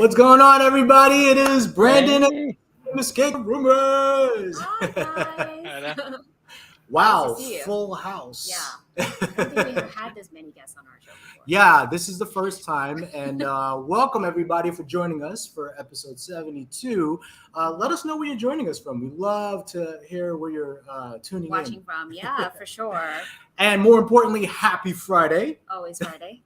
What's going on, everybody? It is Brandon Hey. and Escape Rumors. Hi, guys. Wow, Nice to see you. full house. Yeah. I don't think we have had this many guests on our show before. Yeah, this is the first time, and welcome everybody for joining us for episode 72. Let us know where you're joining us from. We'd love to hear where you're tuning Watching in. from, yeah, for sure. And more importantly, happy Friday. Always Friday.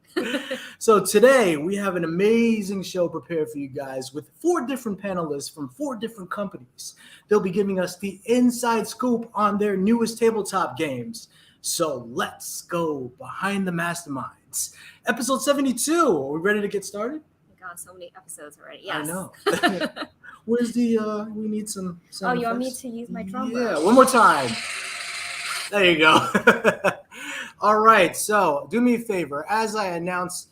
So today we have an amazing show prepared for you guys with 4 different panelists from 4 different companies. They'll be giving us the inside scoop on their newest tabletop games. So let's go behind the MasterMinds. Episode 72. Are we ready to get started? We got so many episodes already. Yes. I know. Where's the, we need some Oh, you want me effects? to use my drum Yeah, brush? one more time. There you go. All right, so do me a favor. As I announce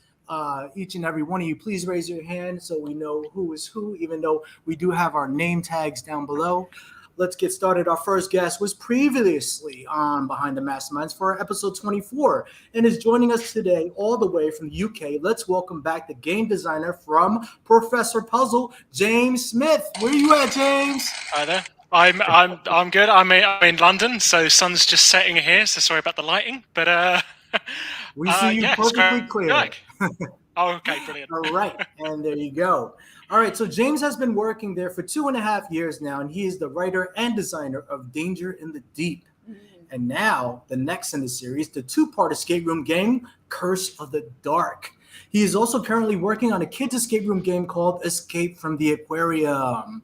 each and every one of you, please raise your hand so we know who is who, even though we do have our name tags down below. Let's get started. Our first guest was previously on Behind the Masterminds for episode 24 and is joining us today all the way from the UK. Let's welcome back the game designer from Professor Puzzle, James Smith. Where are you at, James? Hi there. I'm good. I'm in London, so sun's just setting here. So sorry about the lighting, but We see you perfectly clear. Oh, okay, brilliant. All right, and there you go. All right, so James has been working there for 2.5 years now, and he is the writer and designer of Danger in the Deep. And now, the next in the series, the 2-part escape room game, Curse of the Dark. He is also currently working on a kids' escape room game called Escape from the Aquarium.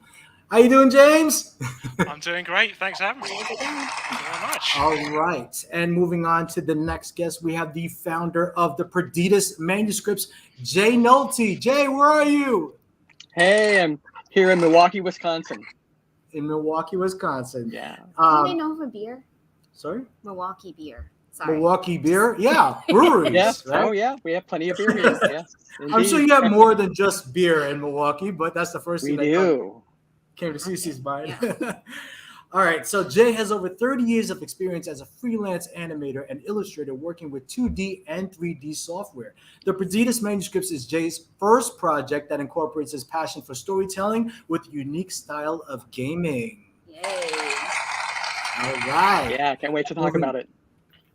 How you doing, James? I'm doing great. Thanks for having me. Thank you very much. All right, and moving on to the next guest, we have the founder of the Perditus Manuscripts, Jay Nolte. Jay, where are you? Hey, I'm here in Milwaukee, Wisconsin. In Milwaukee, Wisconsin. Yeah. Do they know of a beer? Sorry? Milwaukee beer. Sorry. Milwaukee beer? Yeah, breweries. Yeah. Right? Oh, yeah. We have plenty of beer here. Yes. I'm sure indeed. you have more than just beer in Milwaukee, but that's the first We thing that do. came to Cece's mind. Yeah. All right, so Jay has over 30 years of experience as a freelance animator and illustrator working with 2D and 3D software. The Perditus Manuscripts is Jay's first project that incorporates his passion for storytelling with a unique style of gaming. Yay. All right. Yeah, can't wait to talk about it.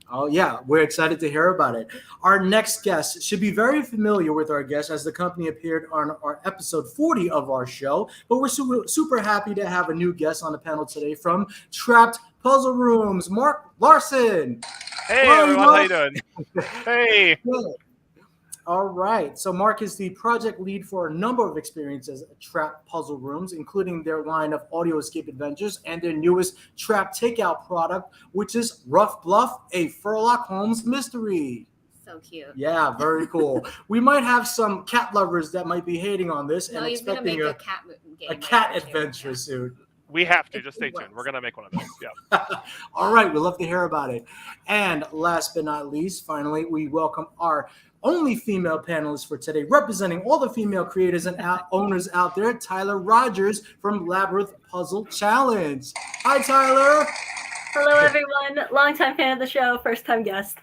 Oh, yeah, we're excited to hear about it. Our next guest should be very familiar with our guest as the company appeared on our episode 40 of our show, but we're super happy to have a new guest on the panel today from Trapped Puzzle Rooms, Mark Larson. Hey, Hello, everyone, how you Mark. doing? Hey. Good. All right, so Mark is the project lead for a number of experiences at Trapped Puzzle Rooms, including their line of audio escape adventures and their newest Trap Takeout product, which is Rough Bluff, a Sherlock Holmes mystery. So cute. Yeah, very cool. We might have some cat lovers that might be hating on this No, and he's going to expecting make a cat game. a cat later, too. adventure soon. We have to. It Just stay tuned. works. We're going to make one of those. Yeah. All right, we'd love to hear about it. And last but not least, finally, we welcome our only female panelist for today, representing all the female creators and owners out there, Tyler Rogers from Labyrinth Puzzle Challenge. Hi, Tyler. Hello, everyone. Longtime fan of the show, first-time guest.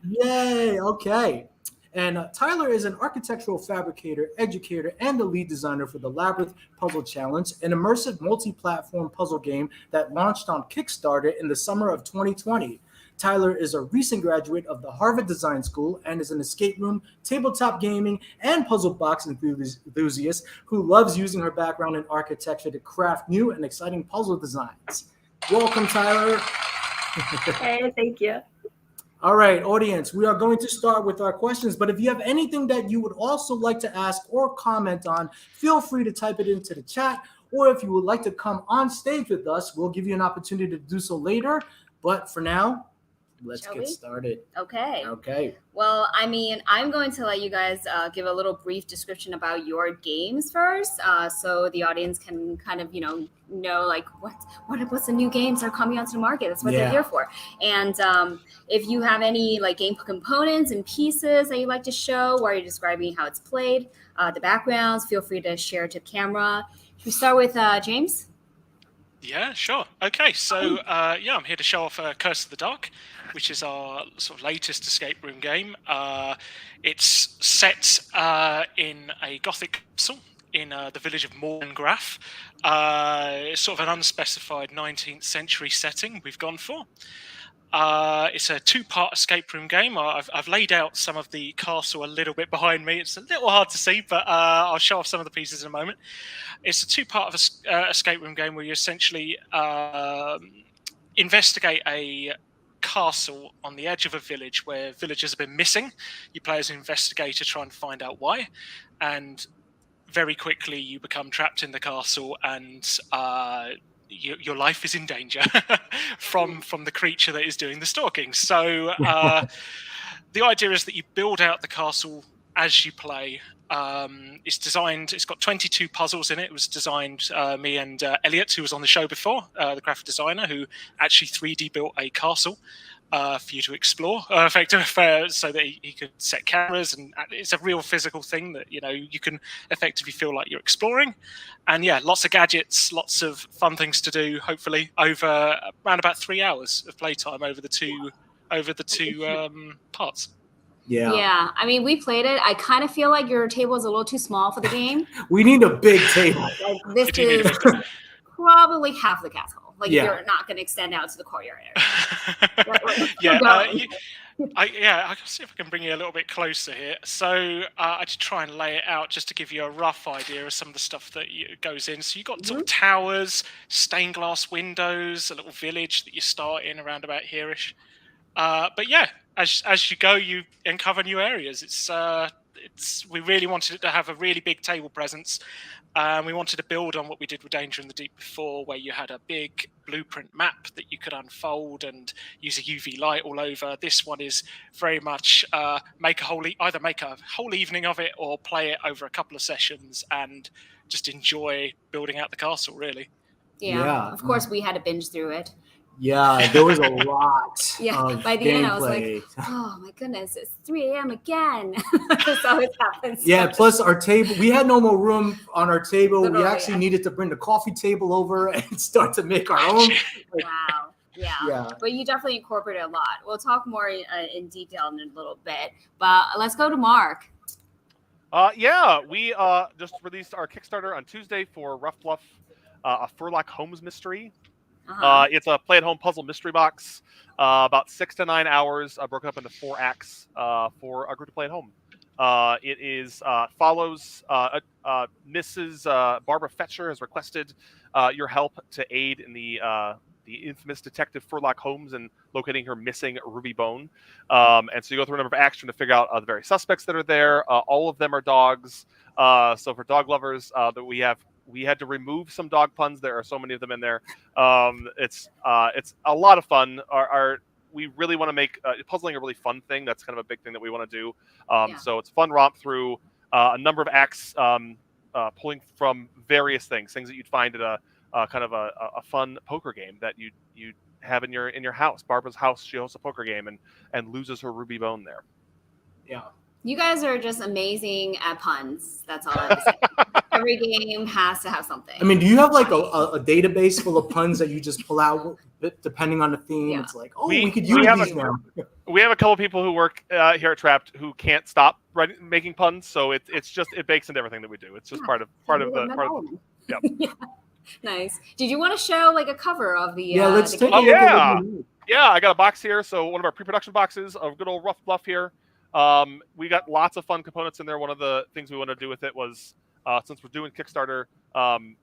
Yay, okay. And Tyler is an architectural fabricator, educator, and the lead designer for the Labyrinth Puzzle Challenge, an immersive multi-platform puzzle game that launched on Kickstarter in the summer of 2020. Tyler is a recent graduate of the Harvard Design School and is an escape room, tabletop gaming, and puzzle box enthusiast who loves using her background in architecture to craft new and exciting puzzle designs. Welcome, Tyler. Hey, thank you. All right, audience, we are going to start with our questions, but if you have anything that you would also like to ask or comment on, feel free to type it into the chat, or if you would like to come on stage with us, we'll give you an opportunity to do so later. But for now, let's Shall get we? started. Okay. Okay. Well, I mean, I'm going to let you guys give a little brief description about your games first, so the audience can kind of, know like what's the new games that are coming onto the market. That's what they're here for. And if you have any like game components and pieces that you like to show, where you're describing how it's played, the backgrounds, feel free to share to camera. Should we start with James? Yeah, sure. Okay, so I'm here to show off Curse of the Dark, which is our sort of latest escape room game. It's set in a Gothic castle in the village of Morngraf. It's sort of an unspecified 19th century setting we've gone for. It's a 2-part escape room game. I've laid out some of the castle a little bit behind me. It's a little hard to see, but I'll show off some of the pieces in a moment. It's a 2-part escape room game where you essentially investigate a castle on the edge of a village where villagers have been missing. You play as an investigator, try and find out why, and very quickly you become trapped in the castle, and your life is in danger from the creature that is doing the stalking. So the idea is that you build out the castle as you play. It's got 22 puzzles in it. It was designed, me and Elliot, who was on the show before, the graphic designer, who actually 3D built a castle for you to explore, so that he could set cameras, and it's a real physical thing that you can effectively feel like you're exploring. And yeah, lots of gadgets, lots of fun things to do. Hopefully, over around about 3 hours of playtime over the two parts. Yeah. I mean, we played it. I kind of feel like your table is a little too small for the game. We need a big table. Like, this is probably half the castle. Like, you're not going to extend out to the courtyard area. I can see if I can bring you a little bit closer here. So I just try and lay it out just to give you a rough idea of some of the stuff that goes in. So you've got sort of towers, stained glass windows, a little village that you start in around about here-ish. But yeah, as you go, you uncover new areas. We really wanted it to have a really big table presence. We wanted to build on what we did with Danger in the Deep before, where you had a big blueprint map that you could unfold and use a UV light all over. This one is very much either make a whole evening of it or play it over a couple of sessions and just enjoy building out the castle, really. Yeah. Of course, we had to binge through it. Yeah, there was a lot. By the end, I was like, "Oh my goodness, it's 3 a.m. again." This always happens. Yeah, plus our table, we had no more room on our table. Literally, we actually needed to bring the coffee table over and start to make our own. Wow. Yeah. But you definitely incorporated a lot. We'll talk more in detail in a little bit. But let's go to Mark. We just released our Kickstarter on Tuesday for RAFFLE, a Furlock Homes mystery. It's a play-at-home puzzle mystery box, about 6 to 9 hours, broken up into 4 acts for a group to play at home. It is follows Mrs. Barbara Fetcher has requested your help to aid in the infamous detective Furlock Holmes in locating her missing ruby bone. And so you go through a number of actions to figure out the various suspects that are there. All of them are dogs. So for dog lovers, we had to remove some dog puns. There are so many of them in there. It's a lot of fun. We really want to make puzzling a really fun thing. That's kind of a big thing that we want to do. So it's a fun romp through a number of acts, pulling from various things that you'd find at a kind of a fun poker game that you have in your house. Barbara's house, she hosts a poker game and loses her ruby bone there. Yeah. You guys are just amazing at puns. That's all I have to say. Every game has to have something. I mean, do you have like a database full of puns that you just pull out depending on the theme? Yeah. It's like, we could use these now. We have a couple of people who work here at Trapped who can't stop making puns, so it bakes into everything that we do. It's just part of the. Yep. Yeah. Nice. Did you want to show like a cover of the? Yeah, let's take a look at yeah, I got a box here. So one of our pre-production boxes of good old Rough Bluff here. We got lots of fun components in there. One of the things we want to do with it was, since we're doing Kickstarter,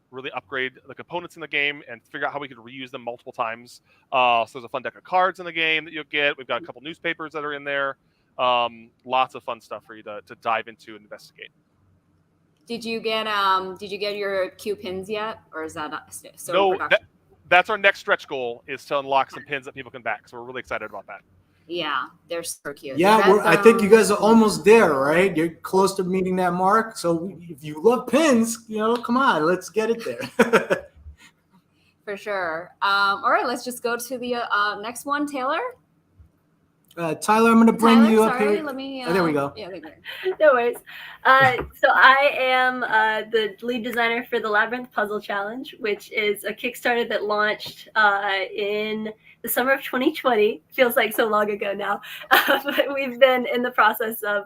really upgrade the components in the game and figure out how we could reuse them multiple times. So there's a fun deck of cards in the game that you'll get. We've got a couple newspapers that are in there. Lots of fun stuff for you to dive into and investigate. Did you get your Q pins yet, or is that still no? That's our next stretch goal, is to unlock some pins that people can back. So we're really excited about that. Yeah, they're super cute. Yeah, I think you guys are almost there, right? You're close to meeting that mark. So if you love pins, come on, let's get it there. For sure. All right, let's just go to the next one, Taylor. Tyler, I'm going to bring you up here. Let me, there we go. Yeah, no worries. So I am the lead designer for the Labyrinth Puzzle Challenge, which is a Kickstarter that launched in the summer of 2020. Feels like so long ago now. But we've been in the process of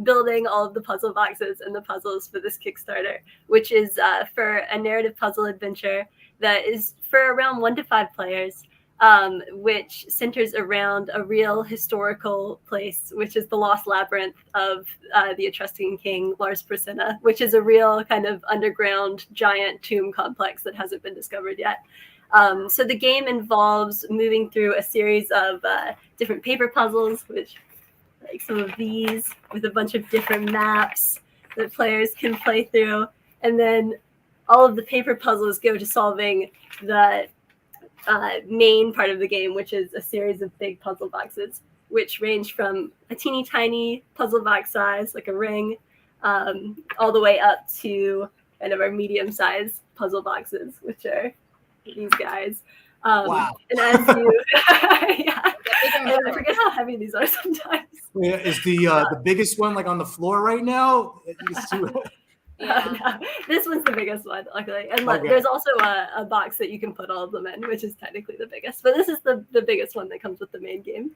building all of the puzzle boxes and the puzzles for this Kickstarter, which is for a narrative puzzle adventure that is for around 1 to 5 players, which centers around a real historical place, which is the lost labyrinth of the Etruscan king Lars Porsena, which is a real kind of underground giant tomb complex that hasn't been discovered yet. So the game involves moving through a series of different paper puzzles, which like some of these with a bunch of different maps that players can play through. And then all of the paper puzzles go to solving the main part of the game, which is a series of big puzzle boxes, which range from a teeny tiny puzzle box size, like a ring, all the way up to kind of our medium-sized puzzle boxes, which are these guys. Wow. And as you, yeah, and I forget how heavy these are sometimes. Yeah, is the biggest one like on the floor right now? Yeah. No, this one's the biggest one, luckily. And look, Okay. there's also a box that you can put all of them in, which is technically the biggest. But this is the biggest one that comes with the main game.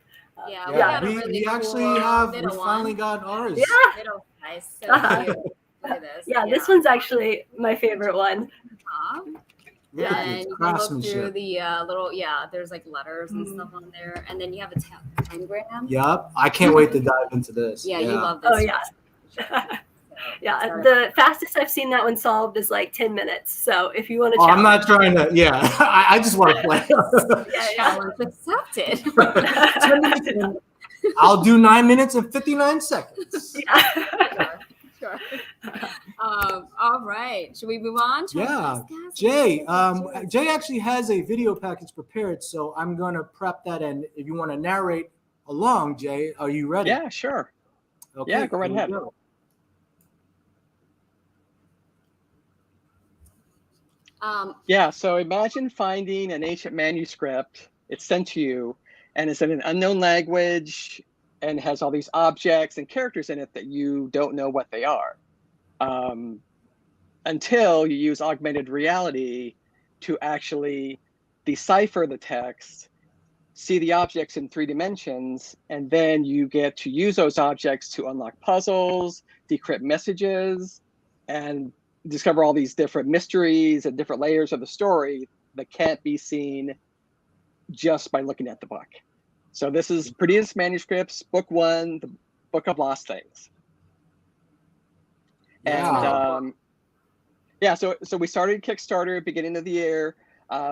Yeah, Yeah, got a we really actually cool have, we middle finally one. got ours. Yeah. Middle guys, so Uh-huh. cute. Look at this. Yeah, this one's actually my favorite one. Top. Look at And the you can look through craftsmanship. the little, there's like letters and stuff on there. And then you have a tangram. Yep. I can't wait to dive into this. Yeah, you love this. Oh, yeah. Yeah, the fastest I've seen that one solved is like 10 minutes. So if you want to Oh, I'm not trying to, I just want to play. Challenge accepted. 10 minutes in. I'll do 9 minutes and 59 seconds. Sure. All right. Should we move on? to our Yeah. next guest? Jay, Jay actually has a video package prepared, so I'm going to prep that. And if you want to narrate along, Jay, are you ready? Yeah, sure. Okay, Yeah, go right here we ahead. go. Yeah, so imagine finding an ancient manuscript. It's sent to you, and it's in an unknown language, and has all these objects and characters in it that you don't know what they are, until you use augmented reality to actually decipher the text, see the objects in 3 dimensions, and then you get to use those objects to unlock puzzles, decrypt messages, and discover all these different mysteries and different layers of the story that can't be seen just by looking at the book. So this is Perditus Manuscripts, Book 1, the Book of Lost Things. And so we started Kickstarter beginning of the year.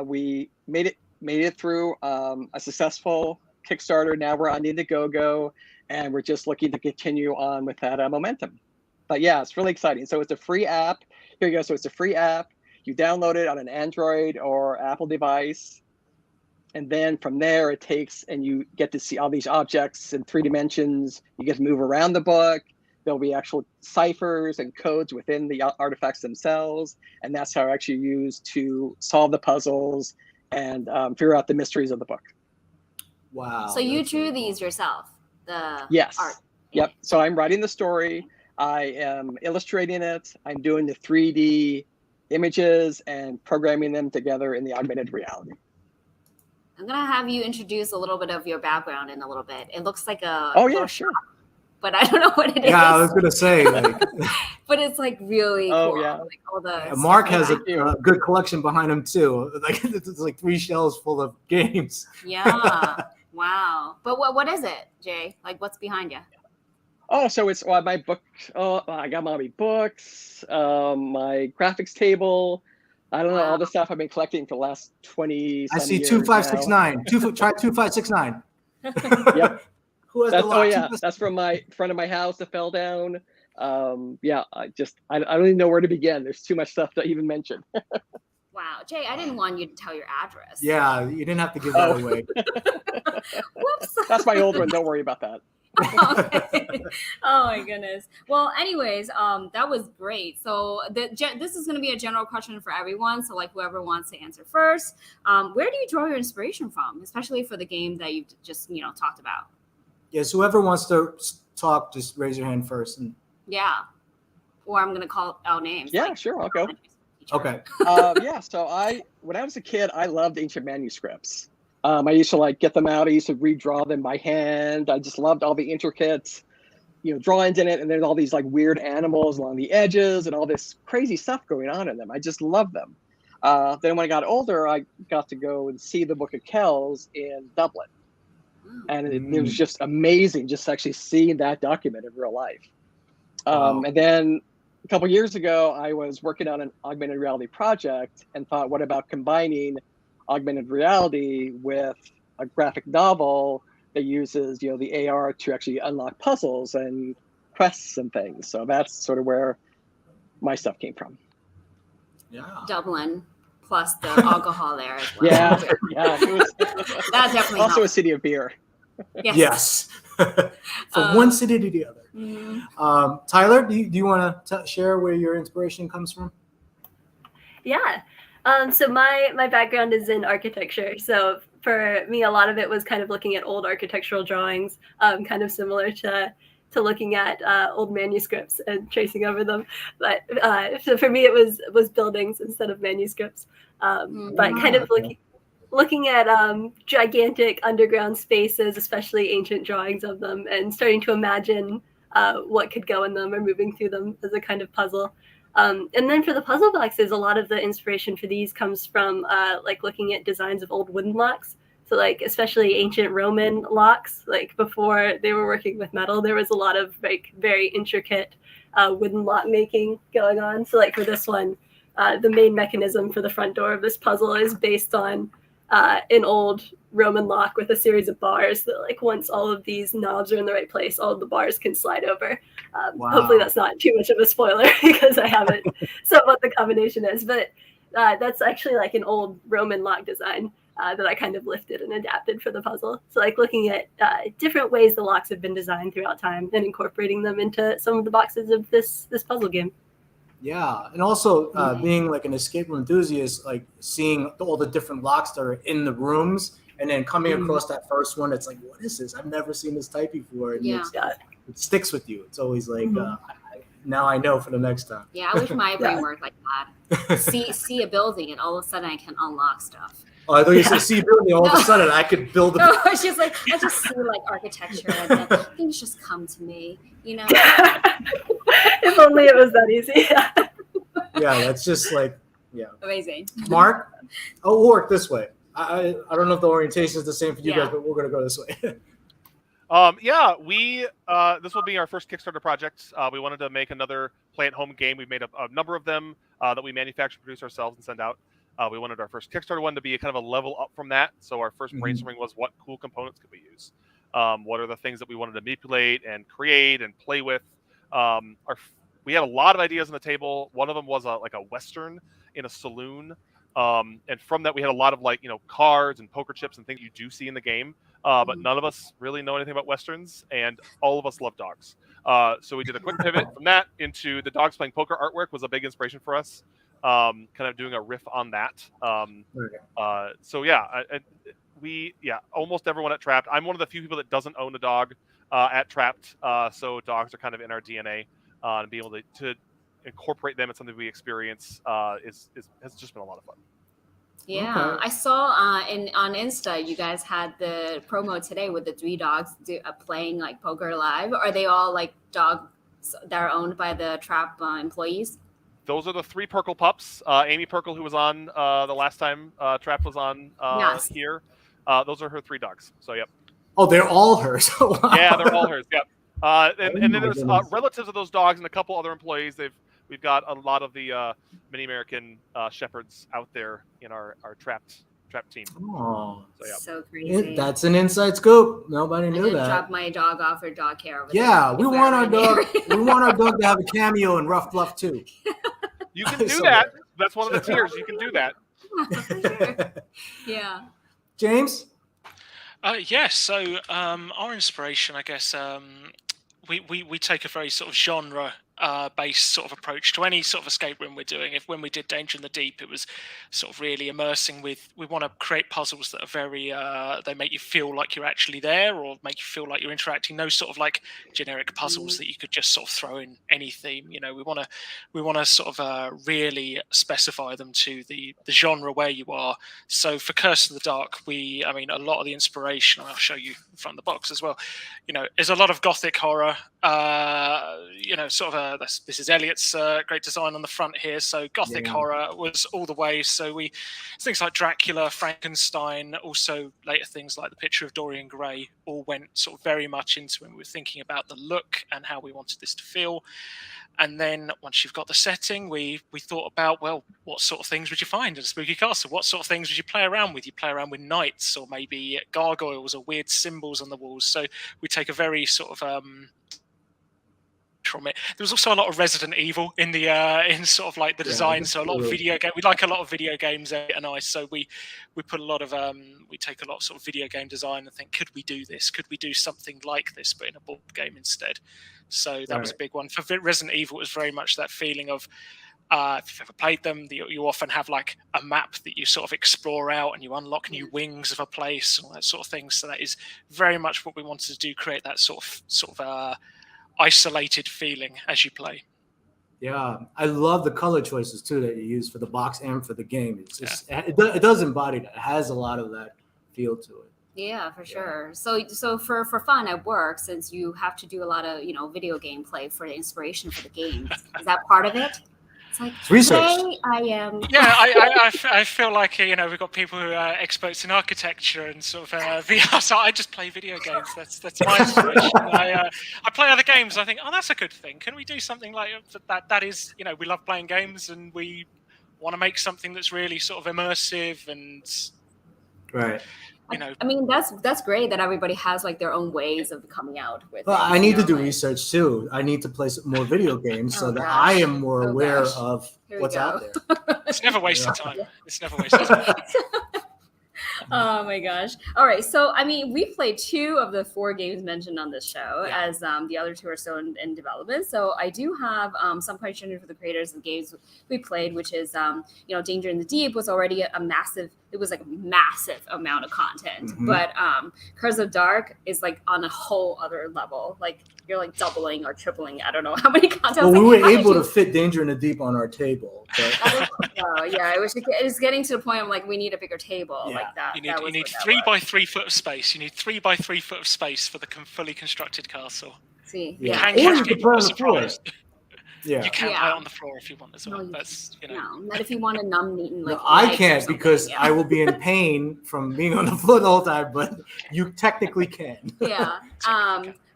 We made it through a successful Kickstarter. Now we're on Indiegogo, and we're just looking to continue on with that momentum. But yeah, it's really exciting. So it's a free app. Here you go. So it's a free app. You download it on an Android or Apple device. And then from there, it takes, and you get to see all these objects in 3 dimensions. You get to move around the book. There'll be actual ciphers and codes within the artifacts themselves. And that's how I actually use to solve the puzzles and figure out the mysteries of the book. Wow. So you that's drew really cool. these yourself? The Yes. art. Yep. So I'm writing the story. I am illustrating it. I'm doing the 3D images and programming them together in the augmented reality. I'm gonna have you introduce a little bit of your background in a little bit. It looks like a Oh, little yeah, sure. shop, but I don't know what it is. Yeah, I was going to say, like, But it's like really Oh, cool. yeah. Like all the Mark stuff has like a good collection behind him, too. Like, it's like 3 shelves full of games. that. Yeah. Wow. But what is it, Jay? Like what's behind you? Oh, so it's my book. Oh, I got my books, my graphics table. I don't know, all the stuff I've been collecting for the last 20 I see years 2569. Try 2569. Yep. Who has That's, the lot? oh yeah, that's from my front of my house that fell down. Yeah, I don't even know where to begin. There's too much stuff to even mention. Wow. Jay, I didn't want you to tell your address. Yeah, you didn't have to give that Oh. away. Whoops. That's my old one. Don't worry about that. Okay. Oh my goodness. Well, anyways, that was great. So this is going to be a general question for everyone. So like whoever wants to answer first, where do you draw your inspiration from, especially for the game that you just talked about? Yes, whoever wants to talk, just raise your hand first. And Yeah. Or I'm going to call out names. Yeah, like sure, I'll go. okay. Yeah, so when I was a kid, I loved ancient manuscripts. I used to get them out. I used to redraw them by hand. I just loved all the intricate drawings in it, and there's all these like weird animals along the edges and all this crazy stuff going on in them. I just love them. Then when I got older, I got to go and see the Book of Kells in Dublin. And it was just amazing just actually seeing that document in real life. And then a couple years ago, I was working on an augmented reality project and thought, what about combining augmented reality with a graphic novel that uses, the AR to actually unlock puzzles and quests and things. So that's sort of where my stuff came from. Yeah. Dublin plus the alcohol there as well. Yeah. It was, That definitely also helped. a city of beer. Yes. From one city to the other. Tyler, do you want to share where your inspiration comes from? Yeah. So my background is in architecture. So for me, a lot of it was kind of looking at old architectural drawings, kind of similar to looking at old manuscripts and tracing over them. But so for me, it was buildings instead of manuscripts. But kind of looking at gigantic underground spaces, especially ancient drawings of them, and starting to imagine what could go in them or moving through them as a kind of puzzle. And then for the puzzle boxes, a lot of the inspiration for these comes from like looking at designs of old wooden locks. So like especially ancient Roman locks, like before they were working with metal, there was a lot of like very intricate wooden lock making going on. So like for this one, the main mechanism for the front door of this puzzle is based on an old Roman lock with a series of bars that, like, once all of these knobs are in the right place, all of the bars can slide over. Hopefully that's not too much of a spoiler because I haven't said what the combination is, but that's actually like an old Roman lock design that I kind of lifted and adapted for the puzzle. So like looking at different ways the locks have been designed throughout time and incorporating them into some of the boxes of this puzzle game. Yeah, and also being like an escape room enthusiast, like seeing all the different locks that are in the rooms, and then coming across that first one, it's like, what is this? I've never seen this type before. And it sticks with you. It's always like, now I know for the next time. Yeah, I wish my brain worked like that. See a building, and all of a sudden I can unlock stuff. Oh, I thought you said see a building. All of a sudden I could build. No, it's just like I just see like architecture, and then things just come to me. If only it was that easy. Yeah, that's just like Amazing. Mark, we'll work this way. I don't know if the orientation is the same for you guys, but we're gonna go this way. We this will be our first Kickstarter project. We wanted to make another play at home game. We've made a number of them that we manufacture, produce ourselves, and send out. We wanted our first Kickstarter one to be kind of a level up from that. So our first brainstorming was, what cool components could we use? What are the things that we wanted to manipulate and create and play with? We had a lot of ideas on the table. One of them was like a Western in a saloon. And from that, we had a lot of cards and poker chips and things you do see in the game. But none of us really know anything about Westerns, and all of us love dogs. So we did a quick pivot from that into the dogs playing poker artwork was a big inspiration for us. Kind of doing a riff on that. Almost everyone at Trapped. I'm one of the few people that doesn't own a dog at Trapped. So dogs are kind of in our DNA, and being able to incorporate them in something we experience has just been a lot of fun. Yeah, okay. I saw on Insta you guys had the promo today with the 3 dogs playing like poker live. Are they all like dogs that are owned by the Trap employees? Those are the 3 Perkle pups. Amy Perkle, who was on the last time Trap was on here. Those are her 3 dogs. So, yep. Oh, they're all hers. Wow. Yeah, they're all hers. Yep. And then there's relatives of those dogs and a couple other employees. We've got a lot of the mini American shepherds out there in our trapped team. Oh, so crazy! That's an inside scoop. Nobody knew that. Drop my dog off for dog care. We want our dog. We want our dog to have a cameo in Rough Bluff too. You can do that. That's one of the tiers. You can do that. Sure. Yeah. James. Yes. So our inspiration, I guess, we take a very sort of genre based sort of approach to any sort of escape room we're doing. If when we did Danger in the Deep, it was sort of really immersing with, we want to create puzzles that are very they make you feel like you're actually there, or make you feel like you're interacting. No sort of like generic puzzles that you could just sort of throw in any theme. You know, we want to sort of really specify them to the genre where you are. So for Curse of the Dark, I mean a lot of the inspiration, I'll show you in front of the box as well, you know, is a lot of gothic horror. You know, sort of this is Elliot's great design on the front here. So gothic horror was all the way. So things like Dracula, Frankenstein, also later things like the Picture of Dorian Gray, all went sort of very much into when we were thinking about the look and how we wanted this to feel. And then once you've got the setting, we thought about, well, what sort of things would you find in a spooky castle? What sort of things would you play around with? You play around with knights, or maybe gargoyles, or weird symbols on the walls. So we take a very sort of from it. There was also a lot of Resident Evil in the in sort of like the design. So a lot of video game. We like a lot of video games, and so we put a lot of we take a lot of sort of video game design and think, could we do this? Could we do something like this, but in a board game instead? So that was a big one. For Resident Evil, it was very much that feeling of, if you've ever played them, you often have like a map that you sort of explore out, and you unlock new wings of a place, all that sort of thing. So that is very much what we wanted to do, create that sort of isolated feeling as you play. Yeah, I love the color choices too that you use for the box and for the game. It's just it does embody that. It has a lot of that feel to it. Yeah, for sure. So for fun at work, since you have to do a lot of, you know, video game play for the inspiration for the games, is that part of it? It's like, it's research. Today I am. Yeah, I feel like, you know, we've got people who are experts in architecture and sort of VR. So I just play video games. That's my inspiration. I play other games. I think, oh, that's a good thing. Can we do something like that? That is, you know, we love playing games, and we want to make something that's really sort of immersive and right. You know, I mean, that's great that everybody has like their own ways of coming out with. Well, I need to do research too. I need to play some more video games so that I am more aware of what's out there. It's never wasted time. It's never wasted time. Oh my gosh. All right. So, I mean, we played 2 of the 4 games mentioned on this show, as the other 2 are still in development. So I do have some questions for the creators of the games we played, which is, you know, Danger in the Deep was already a massive amount of content. Mm-hmm. But Curse of Dark is like on a whole other level. Like you're like doubling or tripling. I don't know how many content. Well, we were able to fit Danger in the Deep on our table. But... it was getting to the point of like, we need a bigger table like that. You need 3 by 3 foot of space. You need 3 by 3 foot of space for the fully constructed castle. See, you can catch people surprised. Yeah, you can play on the floor if you want as well. No, that's, you know. No, not if you want a numb-eaten like. No, I can't because I will be in pain from being on the floor the whole time. But you technically can. Yeah.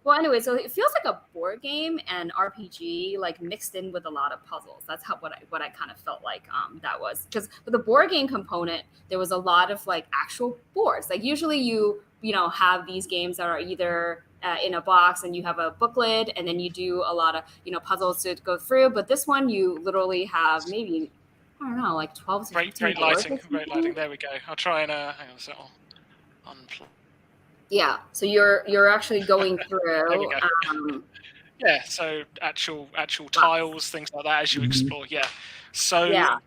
Well, anyway, so it feels like a board game and RPG, like mixed in with a lot of puzzles. That's what I kind of felt like that was, because with the board game component, there was a lot of like actual boards. Like usually you know have these games that are either in a box and you have a booklet, and then you do a lot of, you know, puzzles to go through. But this one, you literally have maybe, I don't know, like 12 to 15 great lighting. Great lighting. There we go. I'll try and hang on a second. Unplug. Yeah, so you're actually going through. Yeah, so actual tiles, things like that as you explore. Yeah, so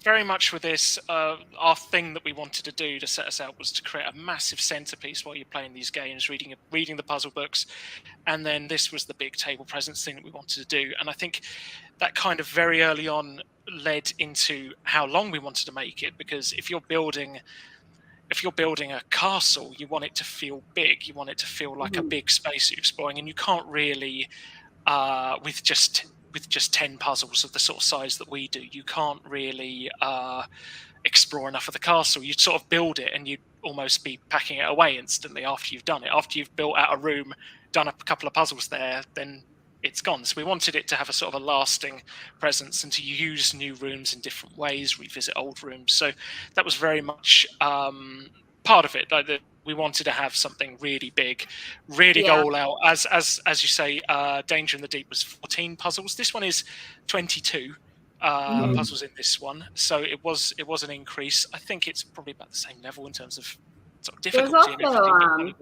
very much with this, our thing that we wanted to do to set us out was to create a massive centerpiece while you're playing these games, reading the puzzle books, and then this was the big table presence thing that we wanted to do. And I think that kind of very early on led into how long we wanted to make it, because if you're building a castle, you want it to feel big. You want it to feel like a big space you're exploring, and you can't really, with just 10 puzzles of the sort of size that we do, you can't really explore enough of the castle. You'd sort of build it, and you'd almost be packing it away instantly after you've done it. After you've built out a room, done a couple of puzzles there, then it's gone. So we wanted it to have a sort of a lasting presence and to use new rooms in different ways, revisit old rooms. So that was very much part of it. Like we wanted to have something really big, really go all out. As you say, Danger in the Deep was 14 puzzles. This one is 22 puzzles in this one. So it was an increase. I think it's probably about the same level in terms of sort of difficulty.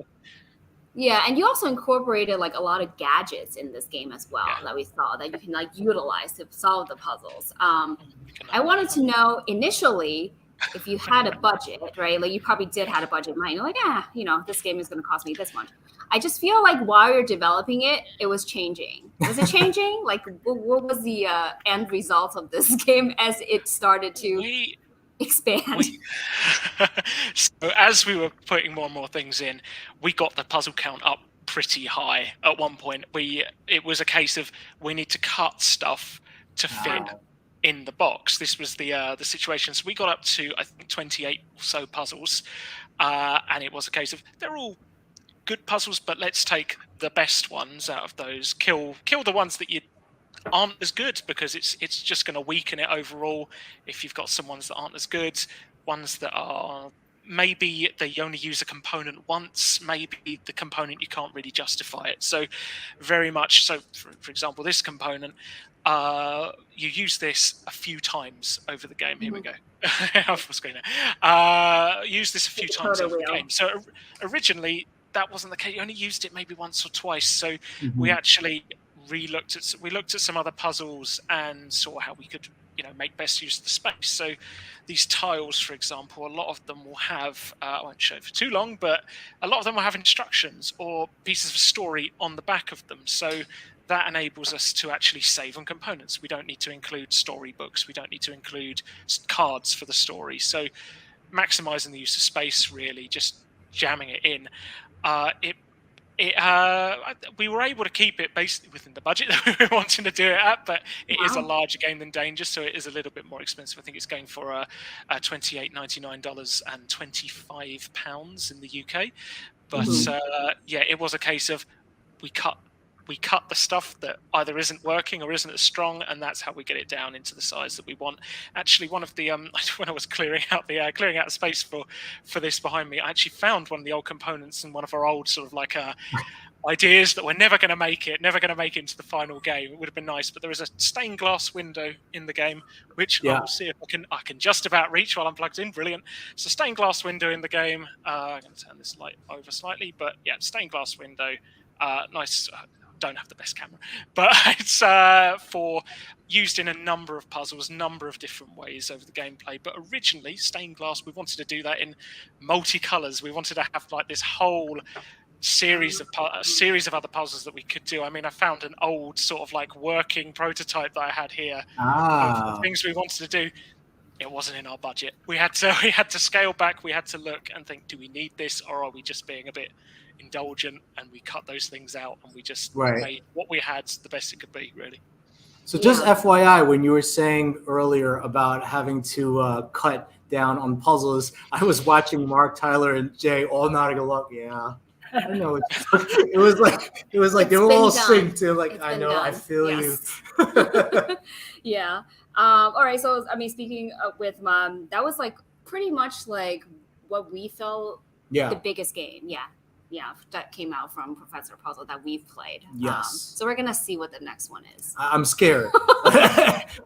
Yeah, and you also incorporated like a lot of gadgets in this game as well that we saw that you can like utilize to solve the puzzles. I wanted to know initially if you had a budget, right? Like you probably did have a budget in mind. You're like, this game is going to cost me this much. I just feel like while you're developing it, it was changing. Was it changing? Like, what was the end result of this game as it started to expand? So as we were putting more and more things in, we got the puzzle count up pretty high. At one point, it was a case of we need to cut stuff to fit in the box. This was the situation. So we got up to I think 28 or so puzzles, and it was a case of they're all good puzzles, but let's take the best ones out of those. Kill the ones that you aren't as good, because it's just going to weaken it overall. If you've got some ones that aren't as good, ones that are maybe they only use a component once, maybe the component you can't really justify it. So very much so, for example, this component, you use this a few times over the game. Here we go. Off the screen now. Use this a few times over the game. So originally that wasn't the case. You only used it maybe once or twice. So we actually looked at some other puzzles and saw how we could make best use of the space. So these tiles, for example, a lot of them will have I won't show it for too long, but a lot of them will have instructions or pieces of story on the back of them. So that enables us to actually save on components. We don't need to include storybooks. We don't need to include cards for the story. So maximizing the use of space, really just jamming it in. We were able to keep it basically within the budget that we were wanting to do it at, but it is a larger game than Danger, so it is a little bit more expensive. I think it's going for $28.99 and £25 in the UK. But it was a case of we cut the stuff that either isn't working or isn't as strong, and that's how we get it down into the size that we want. Actually, one of the when I was clearing out the space for this behind me, I actually found one of the old components in one of our old sort of like ideas that we're never going to make it into the final game. It would have been nice, but there is a stained glass window in the game, which I will see if I can just about reach while I'm plugged in. Brilliant. It's a stained glass window in the game. I'm going to turn this light over slightly, but yeah, stained glass window. Nice. Don't have the best camera, but it's for used in a number of puzzles, number of different ways over the gameplay. But originally, stained glass, we wanted to do that in multicolors. We wanted to have like this whole series of other puzzles that we could do. I mean, I found an old sort of like working prototype that I had here of things we wanted to do. It wasn't in our budget. We had to scale back. We had to look and think, do we need this, or are we just being a bit indulgent? And we cut those things out, and we just made what we had the best it could be, really. So just FYI, when you were saying earlier about having to cut down on puzzles, I was watching Mark, Tyler, and Jay all nodding along. Yeah, I know. It was like they were all synced. Like, I know, I feel you. Yeah. All right. So I mean, speaking with Mom, that was like pretty much like what we felt the biggest game. Yeah, that came out from Professor Puzzle that we've played. Yes. So we're gonna see what the next one is. I'm scared.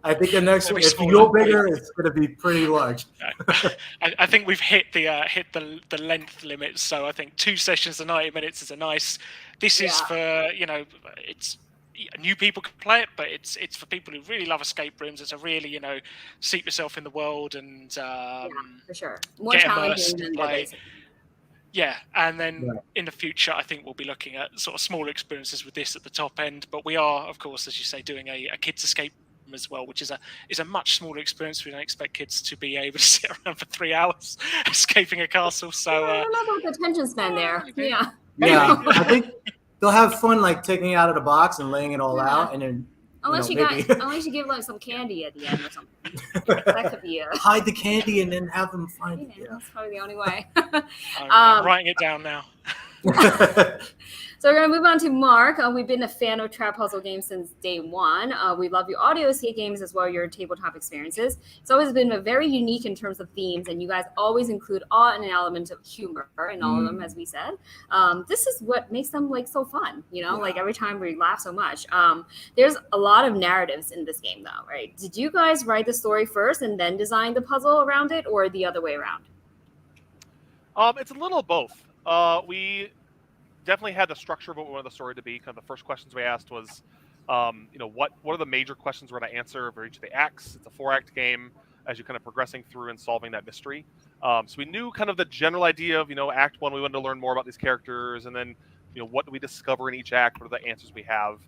I think the next one, if you go bigger, it's gonna be pretty large. I think we've hit the length limit. So I think 2 sessions of 90 minutes is a nice. This is for it's. New people can play it, but it's for people who really love escape rooms. It's a really seat yourself in the world and for sure more challenging than the basic. Yeah, and then in the future, I think we'll be looking at sort of smaller experiences with this at the top end. But we are, of course, as you say, doing a kids escape room as well, which is a much smaller experience. We don't expect kids to be able to sit around for 3 hours escaping a castle. So I don't know about the attention span there. Yeah, I think they'll have fun like taking it out of the box and laying it all out, and then unless you give like some candy at the end or something. That could be hide the candy and then have them find it. Yeah. That's probably the only way. I'm writing it down now. So we're going to move on to Mark. We've been a fan of trap puzzle games since day one. We love your audio escape games as well as your tabletop experiences. It's always been very unique in terms of themes, and you guys always include awe and an element of humor in all of them, as we said. This is what makes them like so fun, like every time we laugh so much. There's a lot of narratives in this game though, right? Did you guys write the story first and then design the puzzle around it, or the other way around? It's a little of both. definitely had the structure of what we wanted the story to be. Kind of the first questions we asked was, what are the major questions we're going to answer for each of the acts? It's a 4-act game as you're kind of progressing through and solving that mystery. So we knew kind of the general idea of, Act 1, we wanted to learn more about these characters, and then, what do we discover in each act? What are the answers we have?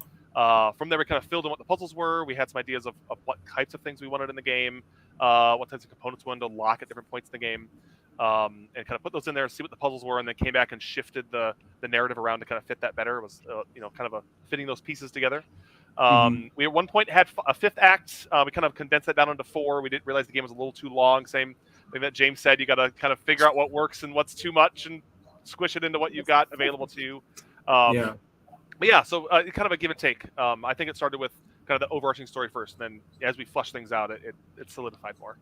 From there, we kind of filled in what the puzzles were. We had some ideas of what types of things we wanted in the game, what types of components we wanted to lock at different points in the game, and kind of put those in there, see what the puzzles were, and then came back and shifted the narrative around to kind of fit that better. It was, kind of fitting those pieces together. We at one point had a 5th act. We kind of condensed that down into 4. We didn't realize the game was a little too long. Same thing that James said. You got to kind of figure out what works and what's too much and squish it into what you've got available to you. But yeah, so kind of a give and take. I think it started with kind of the overarching story first, and then as we flush things out, it solidified more.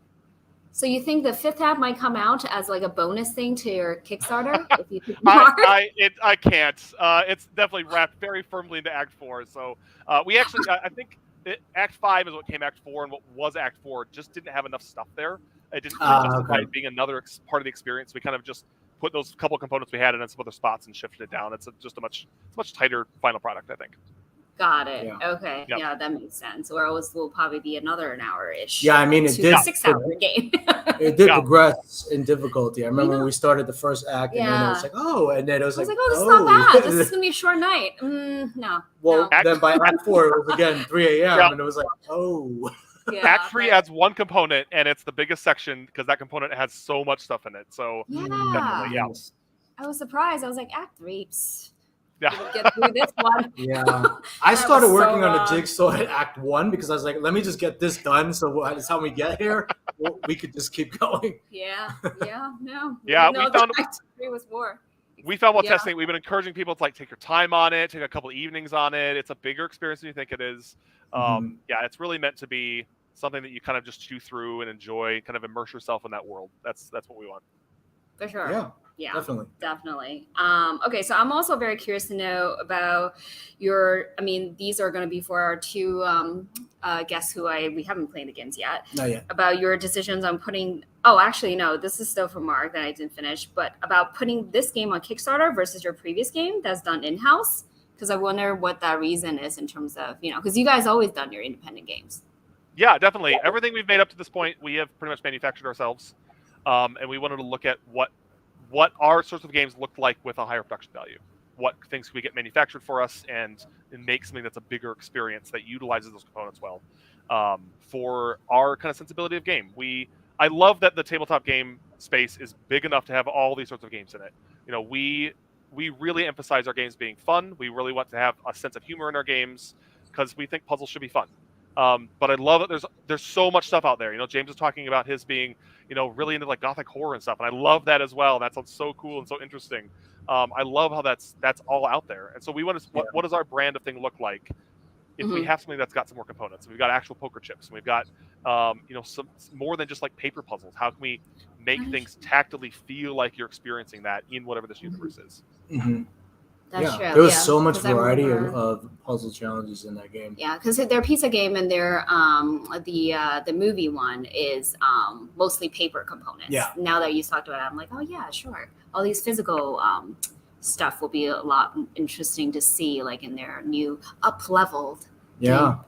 So you think the 5th act might come out as like a bonus thing to your Kickstarter? If you I can't. It's definitely wrapped very firmly into Act 4. So we actually, I think Act 5 is what came Act 4, and what was Act 4 just didn't have enough stuff there. It didn't really justify it being another part of the experience. We kind of just put those couple components we had in some other spots and shifted it down. It's just a much tighter final product, I think. Got it. Yeah. Okay. Yep. Yeah, that makes sense. Or else will probably be another hour-ish. Yeah, I mean, it did 6-hour game. It did progress in difficulty. I remember when we started the first act, and then it was like, and then it was I was like, like, this is not bad. This is gonna be a short night. No. Well, no. then by Act 4, it was again 3 a.m. and it was like, Yeah, Act 3 adds one component, and it's the biggest section because that component has so much stuff in it. So definitely, yeah. I was surprised. I was like, Act 3. Yeah. Get through this one. Yeah. I started was working so on a wrong. jigsaw at Act 1 because I was like, let me just get this done. So by the time we get here, we could just keep going. Yeah. No. Yeah, No, we found Act 3 was more. We found while testing, we've been encouraging people to take your time on it, take a couple evenings on it. It's a bigger experience than you think it is. Yeah, it's really meant to be something that you kind of just chew through and enjoy, kind of immerse yourself in that world. That's what we want. For sure. Yeah, definitely. Okay, so I'm also very curious to know about these are going to be for our 2 guests who we haven't played the games yet. Not yet. About your decisions on putting, actually, no, this is still from Mark that I didn't finish, but about putting this game on Kickstarter versus your previous game that's done in-house. Because I wonder what that reason is in terms of, because you guys always done your independent games. Yeah, definitely. Everything we've made up to this point, we have pretty much manufactured ourselves. And we wanted to look at what our sorts of games looked like with a higher production value. What things can we get manufactured for us and make something that's a bigger experience that utilizes those components well. For our kind of sensibility of game, I love that the tabletop game space is big enough to have all these sorts of games in it. We really emphasize our games being fun. We really want to have a sense of humor in our games because we think puzzles should be fun. But I love that there's so much stuff out there. James was talking about his being, really into gothic horror and stuff, and I love that as well. That sounds so cool and so interesting. I love how that's all out there. And so we want to, what does our brand of thing look like if we have something that's got some more components? We've got actual poker chips, and we've got some more than just paper puzzles. How can we make things tactily feel like you're experiencing that in whatever this universe is? That's true. There was so much variety of puzzle challenges in that game. Yeah, because their pizza game and their the movie one is mostly paper components. Yeah. Now that you talked about it, I'm like, oh yeah, sure. All these physical stuff will be a lot interesting to see, in their new up-leveled. Yeah.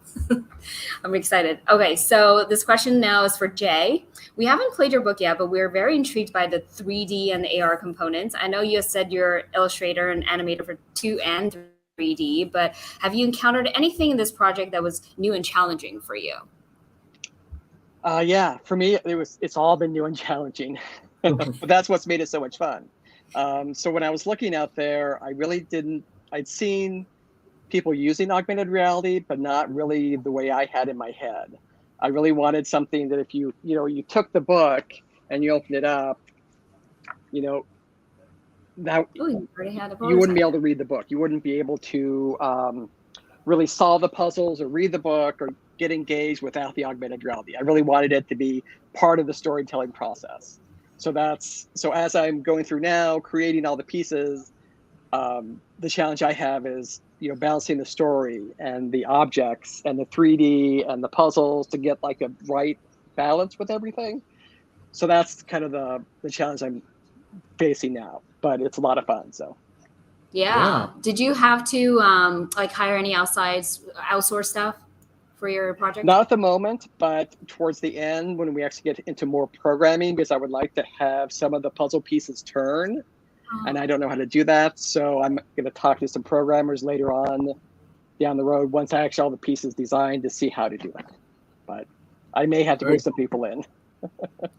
I'm excited. Okay, so this question now is for Jay. We haven't played your book yet, but we're very intrigued by the 3D and the AR components. I know you said you're illustrator and animator for 2 and 3D, but have you encountered anything in this project that was new and challenging for you? Yeah, for me, it's all been new and challenging. But that's what's made it so much fun. So when I was looking out there, I'd seen people using augmented reality, but not really the way I had in my head. I really wanted something that if you took the book and you opened it up, that you wouldn't be able to read the book. You wouldn't be able to really solve the puzzles or read the book or get engaged without the augmented reality. I really wanted it to be part of the storytelling process. So as I'm going through now, creating all the pieces, the challenge I have is balancing the story and the objects and the 3D and the puzzles to get a right balance with everything. So that's kind of the challenge I'm facing now, but it's a lot of fun. So Yeah. Did you have to like hire any outsource stuff for your project? Not at the moment, but towards the end when we actually get into more programming, because I would like to have some of the puzzle pieces turn, and I don't know how to do that. So I'm going to talk to some programmers later on down the road once I actually all the pieces designed to see how to do it. But I may have to bring some people in.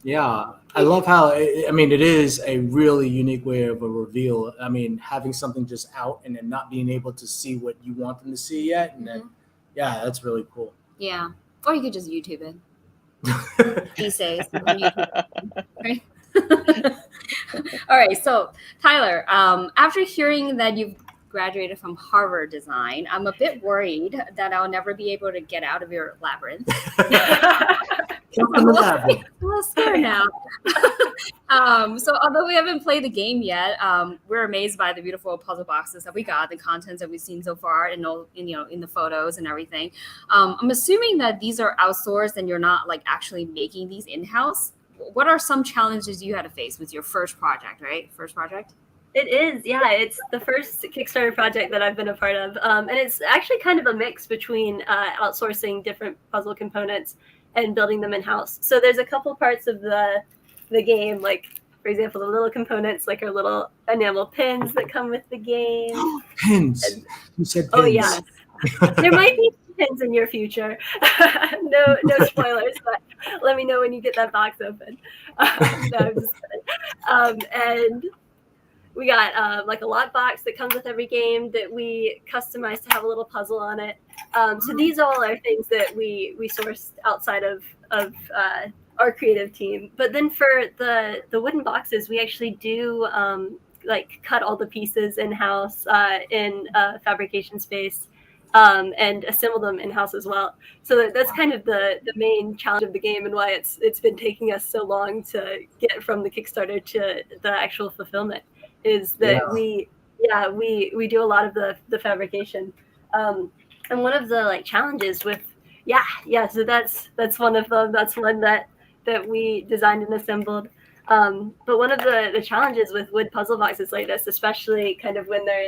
Yeah, I love how it is a really unique way of a reveal. I mean, having something just out and then not being able to see what you want them to see yet, and then that's really cool. Yeah, or you could just YouTube it. These days, you can YouTube it, right? All right, so Tyler, after hearing that you've graduated from Harvard Design, I'm a bit worried that I'll never be able to get out of your labyrinth. I'm a little scared now. So although we haven't played the game yet, we're amazed by the beautiful puzzle boxes that we got, the contents that we've seen so far, and in the photos and everything. I'm assuming that these are outsourced and you're not like actually making these in-house. What are some challenges you had to face with your first project, right? First project? It is, yeah. It's the first Kickstarter project that I've been a part of. And it's actually kind of a mix between outsourcing different puzzle components and building them in-house. So there's a couple parts of the game, like, for example, the little components, like our little enamel pins that come with the game. Pins. You said pins. Oh, yeah. There might be pins in your future. No spoilers, but let me know when you get that box open. No, I'm just kidding. And we got like a lockbox that comes with every game that we customize to have a little puzzle on it. So these all are things that we sourced outside of our creative team. But then for the wooden boxes, we actually do like cut all the pieces in-house in a fabrication space and assemble them in-house as well. So that's kind of the main challenge of the game and why it's been taking us so long to get from the Kickstarter to the actual fulfillment. Is that we do a lot of the fabrication, and one of the like challenges with so that's one of them. That's one that we designed and assembled. But one of the challenges with wood puzzle boxes like this, especially kind of when they're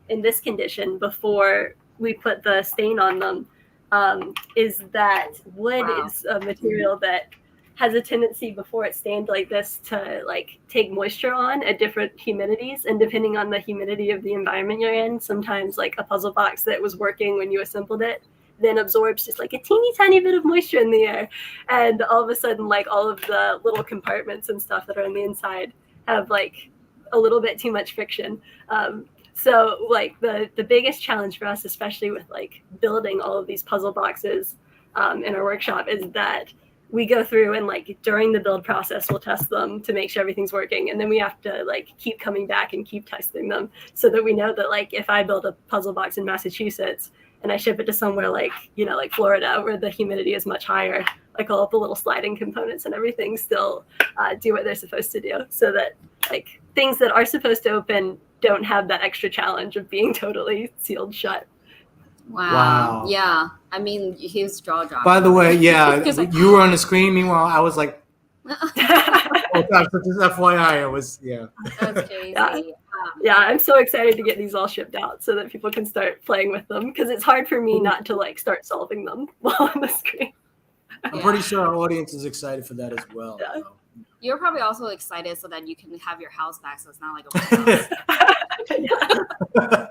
in this condition before we put the stain on them, is that wood is a material that has a tendency before it's stained like this to like take moisture on at different humidities, and depending on the humidity of the environment you're in, sometimes like a puzzle box that was working when you assembled it then absorbs just like a teeny tiny bit of moisture in the air, and all of a sudden like all of the little compartments and stuff that are on the inside have like a little bit too much friction. So like the biggest challenge for us, especially with like building all of these puzzle boxes in our workshop, is that we go through and like during the build process, we'll test them to make sure everything's working. And then we have to like keep coming back and keep testing them so that we know that like if I build a puzzle box in Massachusetts and I ship it to somewhere like, like Florida where the humidity is much higher, like all of the little sliding components and everything still do what they're supposed to do, so that like things that are supposed to open don't have that extra challenge of being totally sealed shut. Wow. Yeah. I mean, his jaw dropped. By the way, you were on the screen. Meanwhile, I was like, oh gosh, just FYI, it was, That's crazy. Yeah, I'm so excited to get these all shipped out so that people can start playing with them, because it's hard for me not to like start solving them while on the screen. I'm pretty sure our audience is excited for that as well. Yeah. So. You're probably also excited so that you can have your house back, so it's not like a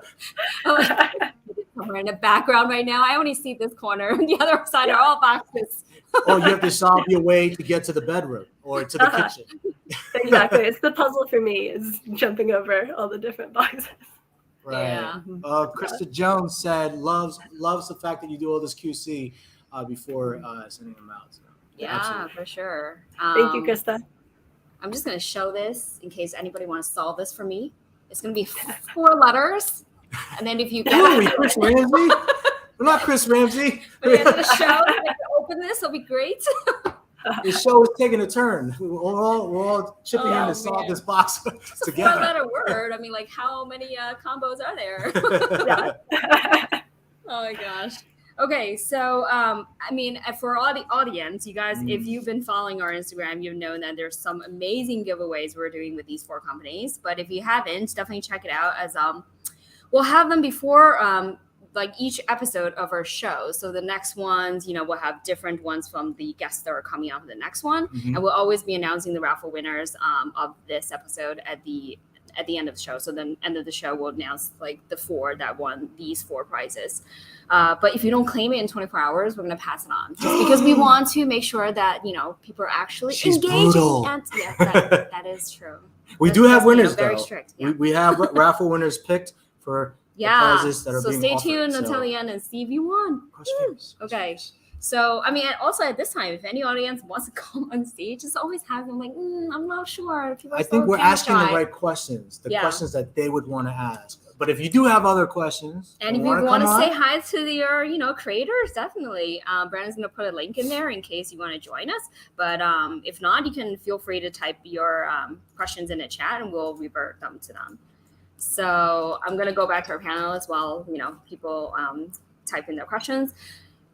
somewhere in the background right now. I only see this corner. The other side are all boxes. Oh, you have to solve your way to get to the bedroom or to the kitchen. Exactly. It's the puzzle for me, is jumping over all the different boxes. Right. Yeah. Krista Jones said loves the fact that you do all this QC before sending them out. So, yeah, for sure. Thank you, Krista. I'm just going to show this in case anybody wants to solve this for me. It's going to be 4 letters. And then if you Chris Ramsey? We're not Chris Ramsey. At the end of the show, if you open this, it'll be great. The show is taking a turn. We're all chipping in to solve this box together. It's a 4-letter word. I mean, like, how many combos are there? Oh my gosh. Okay, so I mean, for all the audience, you guys, if you've been following our Instagram, you've known that there's some amazing giveaways we're doing with these 4 companies. But if you haven't, definitely check it out, as We'll have them before like each episode of our show. So the next ones, we'll have different ones from the guests that are coming on for the next one. Mhm. And we'll always be announcing the raffle winners of this episode at the end of the show. So then end of the show, we'll announce like the 4 that won these 4 prizes. But if you don't claim it in 24 hours, we're going to pass it on just because we want to make sure that, people are actually She's engaging. brutal. And yes, that is true. We do have winners, very though. strict. Yeah. We have raffle winners picked for the prizes that are so being stay offered. tuned So, until the end and see if you won. cross fingers, cross Okay. fingers. So, I mean, also at this time, if any audience wants to come on stage, just always have them like, I'm not sure. People are I think so we're camera asking shy. the right questions, the Yeah. questions that they would want to ask. But if you do have other questions, And if you want to say hi to your, creators, definitely. Brandon's going to put a link in there in case you want to join us. But if not, you can feel free to type your questions in the chat and we'll revert them to them. So I'm going to go back to our panel as well. People type in their questions.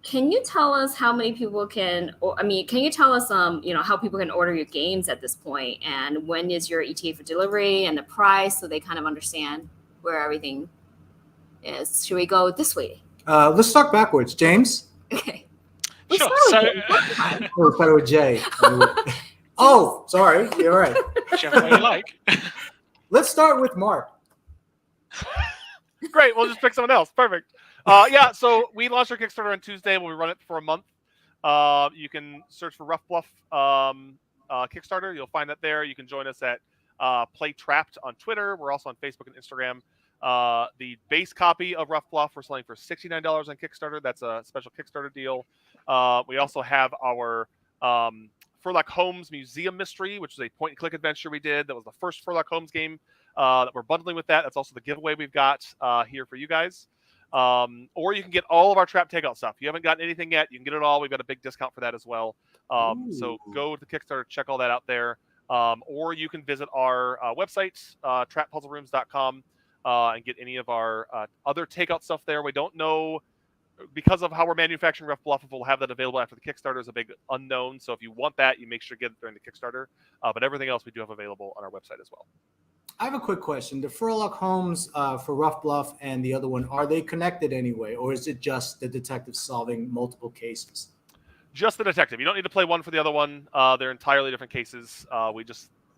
Can you tell us how many people can you tell us, how people can order your games at this point, and when is your ETA for delivery and the price, so they kind of understand where everything is? Should we go this way? Let's start backwards. James? Okay. Sure. We'll start with Jay. Oh, sorry. You're right. Whichever way you like. Let's start with Mark. Great. We'll just pick someone else. Perfect. So we launched our Kickstarter on Tuesday. We'll run it for a month. You can search for Rough Bluff Kickstarter. You'll find that there. You can join us at Play Trapped on Twitter. We're also on Facebook and Instagram. The base copy of Rough Bluff we're selling for $69 on Kickstarter. That's a special Kickstarter deal. We also have our Furlock Holmes Museum Mystery, which is a point-and-click adventure we did. That was the first Furlock Holmes game that we're bundling with that. That's also the giveaway we've got here for you guys. Or you can get all of our Trap Takeout stuff. If you haven't gotten anything yet, you can get it all. We've got a big discount for that as well. So go to the Kickstarter, check all that out there. Or you can visit our website, trappuzzlerooms.com, and get any of our other takeout stuff there. We don't know, because of how we're manufacturing Rough Bluff, if we'll have that available after the Kickstarter is a big unknown. So if you want that, you make sure to get it during the Kickstarter. But everything else we do have available on our website as well. I have a quick question. The Furlock Holmes for Rough Bluff and the other one, are they connected anyway, or is it just the detective solving multiple cases? Just the detective. You don't need to play one for the other one. They're entirely different cases.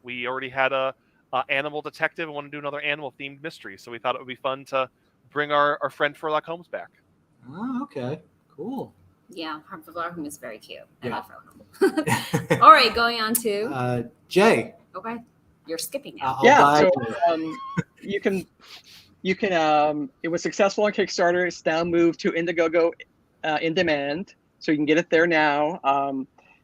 We already had a animal detective and want to do another animal themed mystery, so we thought it would be fun to bring our friend Furlock Holmes back. Oh, okay, cool. Yeah, Furlock Holmes is very cute. I Yeah. love Furlock Holmes. All right, going on to Jay. okay. You're skipping now. You can it was successful on Kickstarter. It's now moved to Indiegogo in demand, so you can get it there now.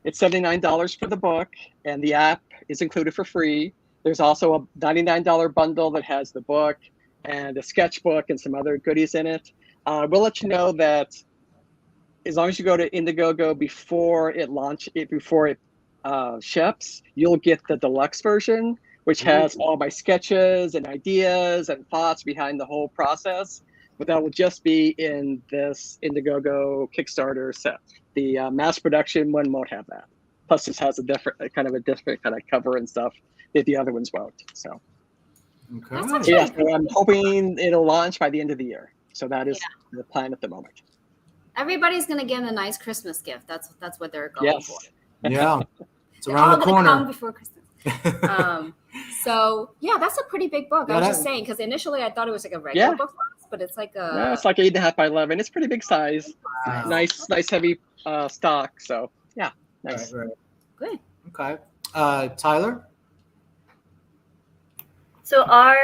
It's $79 for the book, and the app is included for free. There's also a $99 bundle that has the book and a sketchbook and some other goodies in it. We'll let you know that as long as you go to Indiegogo before it ships, you'll get the deluxe version, which has all my sketches and ideas and thoughts behind the whole process. But that will just be in this Indiegogo Kickstarter set. The mass production one won't have that. Plus, this has a different kind of cover and stuff that the other ones won't. So, Okay. yeah, so I'm hoping it'll launch by the end of the year. So that is the plan at the moment. Everybody's gonna get a nice Christmas gift. That's what they're going for. Yeah, it's They're around all the gonna come corner. before Christmas. So yeah, that's a pretty big book. Yeah, I was just saying because initially I thought it was like a regular book for us, but it's like a No, it's like 8.5 by 11. It's pretty big size. Wow. Nice heavy stock. So yeah, nice. Right. good. Okay. Tyler? So our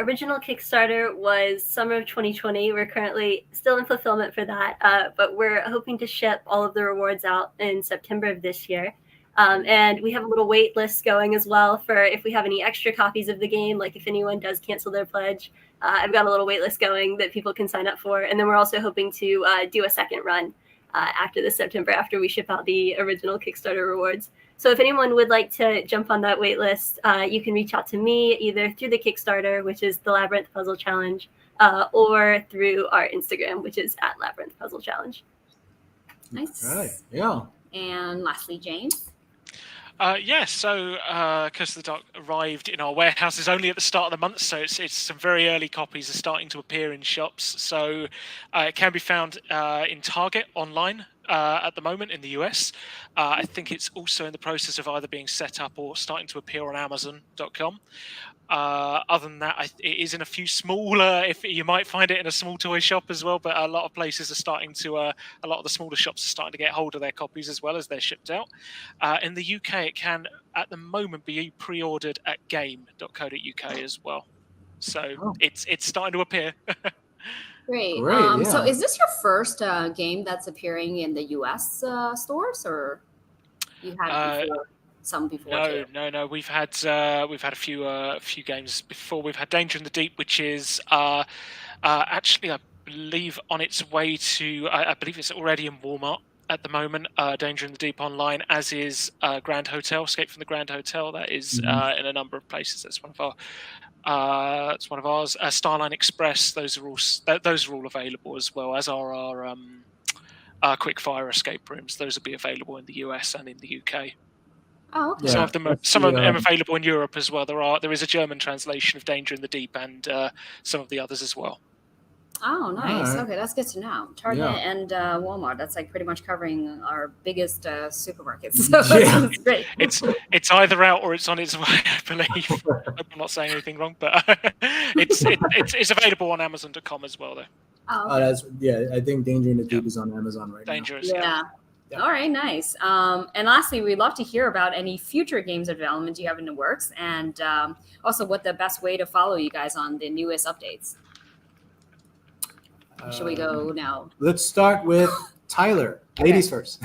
original Kickstarter was summer of 2020. We're currently still in fulfillment for that, but we're hoping to ship all of the rewards out in September of this year. And we have a little wait list going as well for if we have any extra copies of the game, like if anyone does cancel their pledge. I've got a little wait list going that people can sign up for. And then we're also hoping to do a second run after this September, after we ship out the original Kickstarter rewards. So if anyone would like to jump on that wait list, you can reach out to me either through the Kickstarter, which is the Labyrinth Puzzle Challenge, or through our Instagram, which is @Labyrinth Puzzle Challenge. Nice. Right. Yeah. And lastly, James. So Curse of the Dark arrived in our warehouses only at the start of the month, so it's some very early copies are starting to appear in shops. So it can be found in Target online at the moment in the US. I think it's also in the process of either being set up or starting to appear on Amazon.com. Other than that, it is in a few smaller. If you might find it in a small toy shop as well, but a lot of places are starting to. A lot of the smaller shops are starting to get hold of their copies as well as they're shipped out. In the UK, it can at the moment be pre-ordered at game.co.uk as well. So it's starting to appear. Great. Great, So yeah. is this your first game that's appearing in the US stores, or you had some before too? No. We've had a few games before. We've had Danger in the Deep, which is actually I believe on its way to. I believe it's already in Walmart at the moment. Danger in the Deep online, as is Grand Hotel, Escape from the Grand Hotel. That is in a number of places. That's one of our. It's one of ours. Starline Express. Those are all available as well, as are our quick fire escape rooms. Those will be available in the US and in the UK. Oh, okay. Some of them are available in Europe as well. There is a German translation of Danger in the Deep and some of the others as well. Oh, nice. Alright. Okay, that's good to know. Target and Walmart. That's like pretty much covering our biggest supermarkets. So that's great. It's either out or it's on its way, I believe. I'm not saying anything wrong, but it's available on Amazon.com as well, though. Oh, okay. I think Danger in the Deep is on Amazon right Dangerous. Yeah. All right, nice. And lastly, we'd love to hear about any future games of development you have in the works, and also what the best way to follow you guys on the newest updates. now. Should we go now? Let's start with Tyler. Ladies first.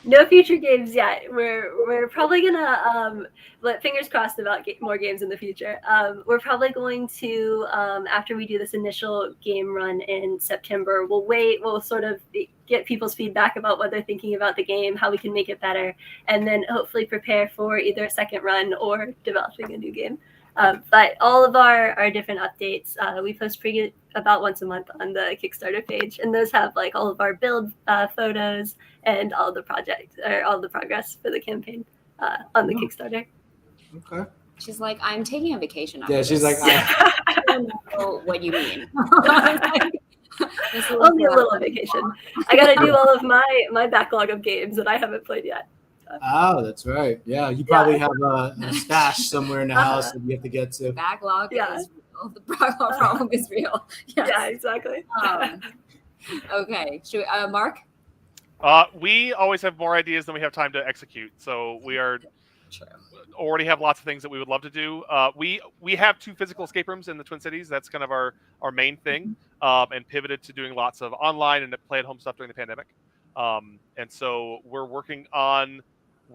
No future games yet. We're probably gonna let fingers crossed about more games in the future. We're probably going to after we do this initial game run in September, we'll wait. We'll sort of get people's feedback about what they're thinking about the game, how we can make it better, and then hopefully prepare for either a second run or developing a new game. But all of our different updates, we post about once a month on the Kickstarter page, and those have like all of our build photos and all the progress for the campaign on the Kickstarter. Okay. She's like, I'm taking a vacation. Yeah, she's like, I don't know what you mean. Only a little vacation. I got to do all of my backlog of games that I haven't played yet. Oh, that's right. Yeah, you probably have a stash somewhere in the house that you have to get to. Backlog is real. The backlog problem is real. Yes. Yeah, exactly. Okay. Should we, Mark? We always have more ideas than we have time to execute. So we already have lots of things that we would love to do. We have 2 physical escape rooms in the Twin Cities. That's kind of our main thing, and pivoted to doing lots of online and play-at-home stuff during the pandemic. And so we're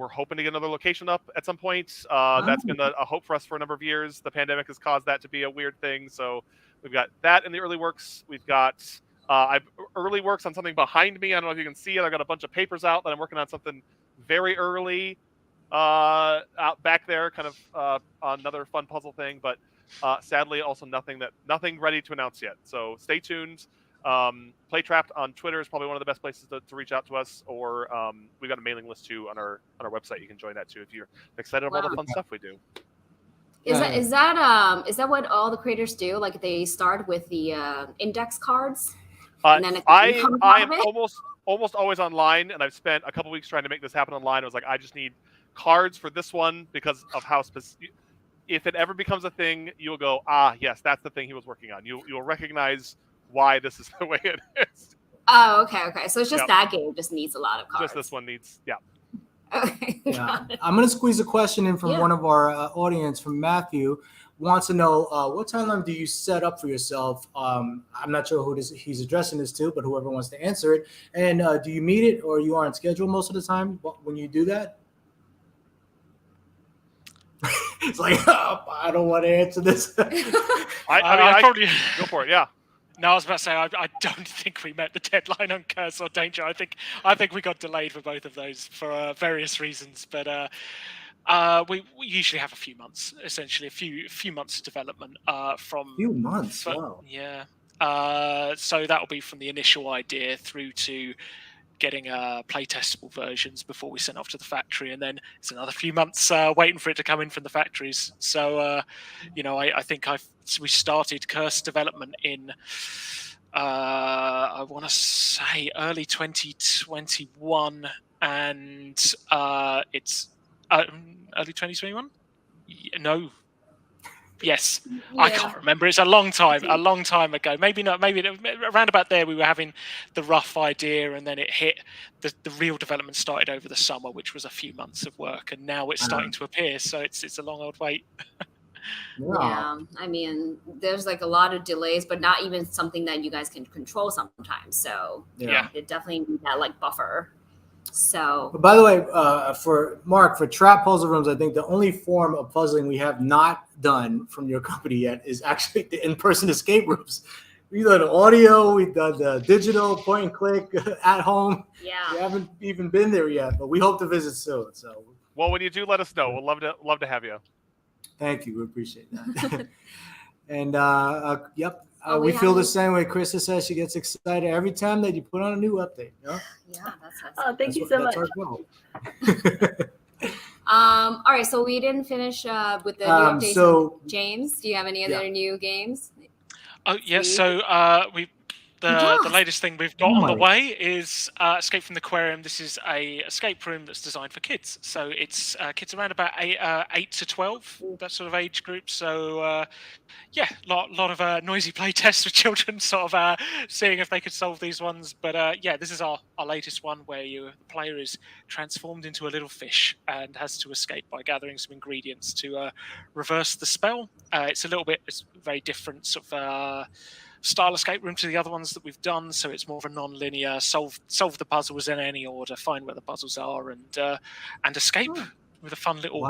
hoping to get another location up at some point. That's been a hope for us for a number of years. The pandemic has caused that to be a weird thing. So we've got that in the early works. We've got I've early works on something behind me. I don't know if you can see it. I've got a bunch of papers out that I'm working on something very early out back there, kind of on another fun puzzle thing. But sadly, also nothing ready to announce yet. So stay tuned. Playtrapped on Twitter is probably one of the best places to reach out to us, or we've got a mailing list too on our website. You can join that too if you're excited about all the fun stuff we do. Is that what all the creators do? Like they start with the index cards, and then I am almost always online, and I've spent a couple weeks trying to make this happen online. I was like, I just need cards for this one because of how specific. If it ever becomes a thing, you'll go, yes, that's the thing he was working on. You'll recognize why this is the way it is. Oh, okay. So it's just that game just needs a lot of cards. Just this one needs, Okay. Yeah. I'm going to squeeze a question in from one of our audience, from Matthew. Wants to know what timeline do you set up for yourself? I'm not sure who he's addressing this to, but whoever wants to answer it. And do you meet it, or you are on schedule most of the time when you do that? It's like, I don't want to answer this. I probably go for it. Yeah. No, I was about to say I don't think we met the deadline on Curse or Danger. I think we got delayed for both of those for various reasons. But we usually have a few months, essentially a few months of development from. Few months. Wow. Yeah. So that will be from the initial idea through to getting playtestable versions before we sent off to the factory, and then it's another few months waiting for it to come in from the factories. So I think we started Curse development in I want to say early 2021, and it's early 2021. No. Yes, Yeah. I can't remember. It's a long time ago. Maybe not. Maybe around about there, we were having the rough idea, and then it hit. The real development started over the summer, which was a few months of work, and now it's starting to appear. So it's a long old wait. Yeah, I mean, there's like a lot of delays, but not even something that you guys can control sometimes. So Yeah. it definitely need that like buffer. So, But by the way, for Mark, for trap puzzle rooms, I think the only form of puzzling we have not done from your company yet is actually the in-person escape rooms. We've done audio, we've done the digital point and click at home. We yeah. haven't even been there yet, but we hope to visit soon. So, Well, when you do, let us know. We'll love to have you. thank you, we appreciate that. And yep. We we feel the haven't- same way. Krista says she gets excited every time that you put on a new update. Yeah, Yeah, that's Oh, thank you so much. Our goal. All right, so we didn't finish with the new updates. So James, do you have any other new games? Oh yes, Sweet. so the Yes. latest thing we've got on the way is Escape from the Aquarium. This is a escape room that's designed for kids. So it's kids around about 8 to 12, that sort of age group. So yeah, lot of noisy play tests with children, sort of seeing if they could solve these ones. But yeah, this is our latest one where the player is transformed into a little fish and has to escape by gathering some ingredients to reverse the spell. It's very different sort of style escape room to the other ones that we've done, so it's more of a non-linear solve the puzzles in any order, find where the puzzles are, and escape with a fun little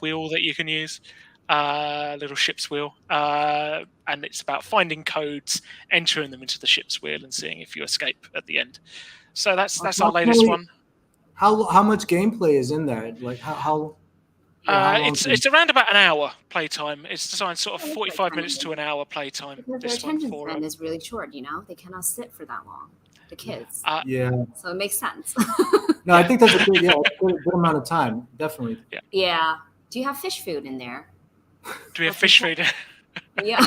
wheel that you can use, little ship's wheel, and it's about finding codes, entering them into the ship's wheel, and seeing if you escape at the end. So that's our latest one. How much gameplay is in there? Like how it's around about an hour playtime. It's designed sort of 45 minutes to an hour playtime. Because their This one attention for span is really short, they cannot sit for that long, the kids. yeah. So it makes sense. No, I think that's a good amount of time. Definitely. Yeah. Do you have fish food in there? Do we have fish food? Yeah.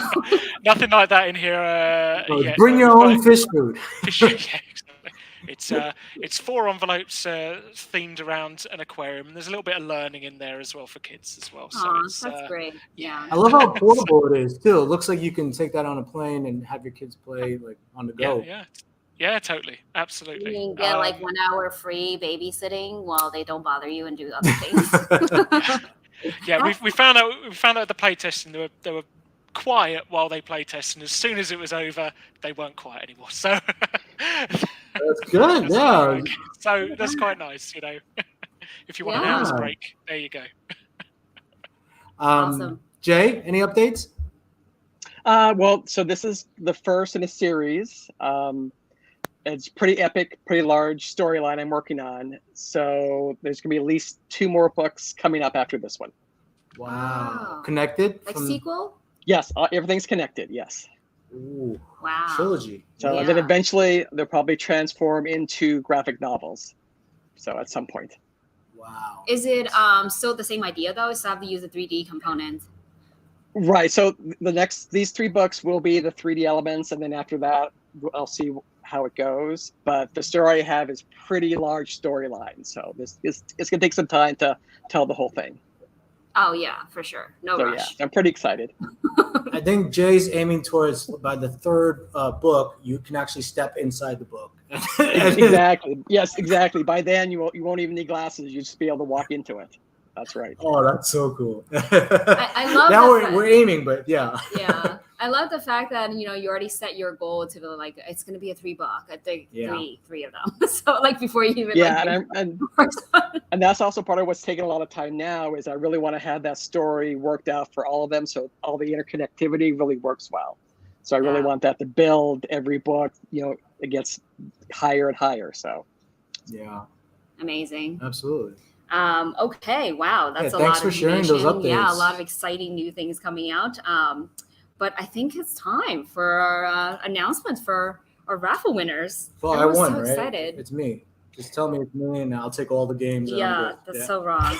Nothing like that in here. Bring your own fish food. Yeah, exactly. It's 4 envelopes themed around an aquarium, and there's a little bit of learning in there as well for kids as well. So That's great. Yeah. I love how portable it is too. It looks like you can take that on a plane and have your kids play like on the go. Yeah, totally, absolutely. You can get like 1 hour free babysitting while they don't bother you and do other things. Yeah, we found out at the play testing they were quiet while they play test, and as soon as it was over, they weren't quiet anymore. So that's good. Yeah. So that's quite nice, If you want an hour's break, there you go. Awesome. Jay, any updates? Well, so this is the first in a series. It's pretty epic, pretty large storyline I'm working on. So there's going to be at least 2 more books coming up after this one. Wow. Connected? Like sequel? Yes, everything's connected. Yes. Ooh. Wow. Trilogy. So then eventually they'll probably transform into graphic novels. So at some point. Wow. Is it still the same idea though? Is to have to use a 3D component? Right. So these 3 books will be the 3D elements, and then after that, I'll see how it goes. But the story I have is pretty large storyline, so it's gonna take some time to tell the whole thing. Oh yeah, for sure. No rush. Yeah, I'm pretty excited. I think Jay's aiming towards by the 3rd book, you can actually step inside the book. Exactly. Yes, exactly. By then, you won't even need glasses. You'll just be able to walk into it. That's right. Oh, that's so cool. I love now that. we're aiming, but yeah. Yeah. I love the fact that you already set your goal to like it's going to be a 3-book. I think three of them. So like before you even and that's also part of what's taking a lot of time now is I really want to have that story worked out for all of them, so all the interconnectivity really works well. So I really want that to build every book. It gets higher and higher. So yeah, amazing. Absolutely. Okay. Wow. That's a lot of thanks for sharing those updates. Yeah, a lot of exciting new things coming out. But I think it's time for our announcement for our raffle winners. Well, I won, so right? Excited. It's me. Just tell me it's me, and I'll take all the games. and I'm Yeah, good. that's so wrong.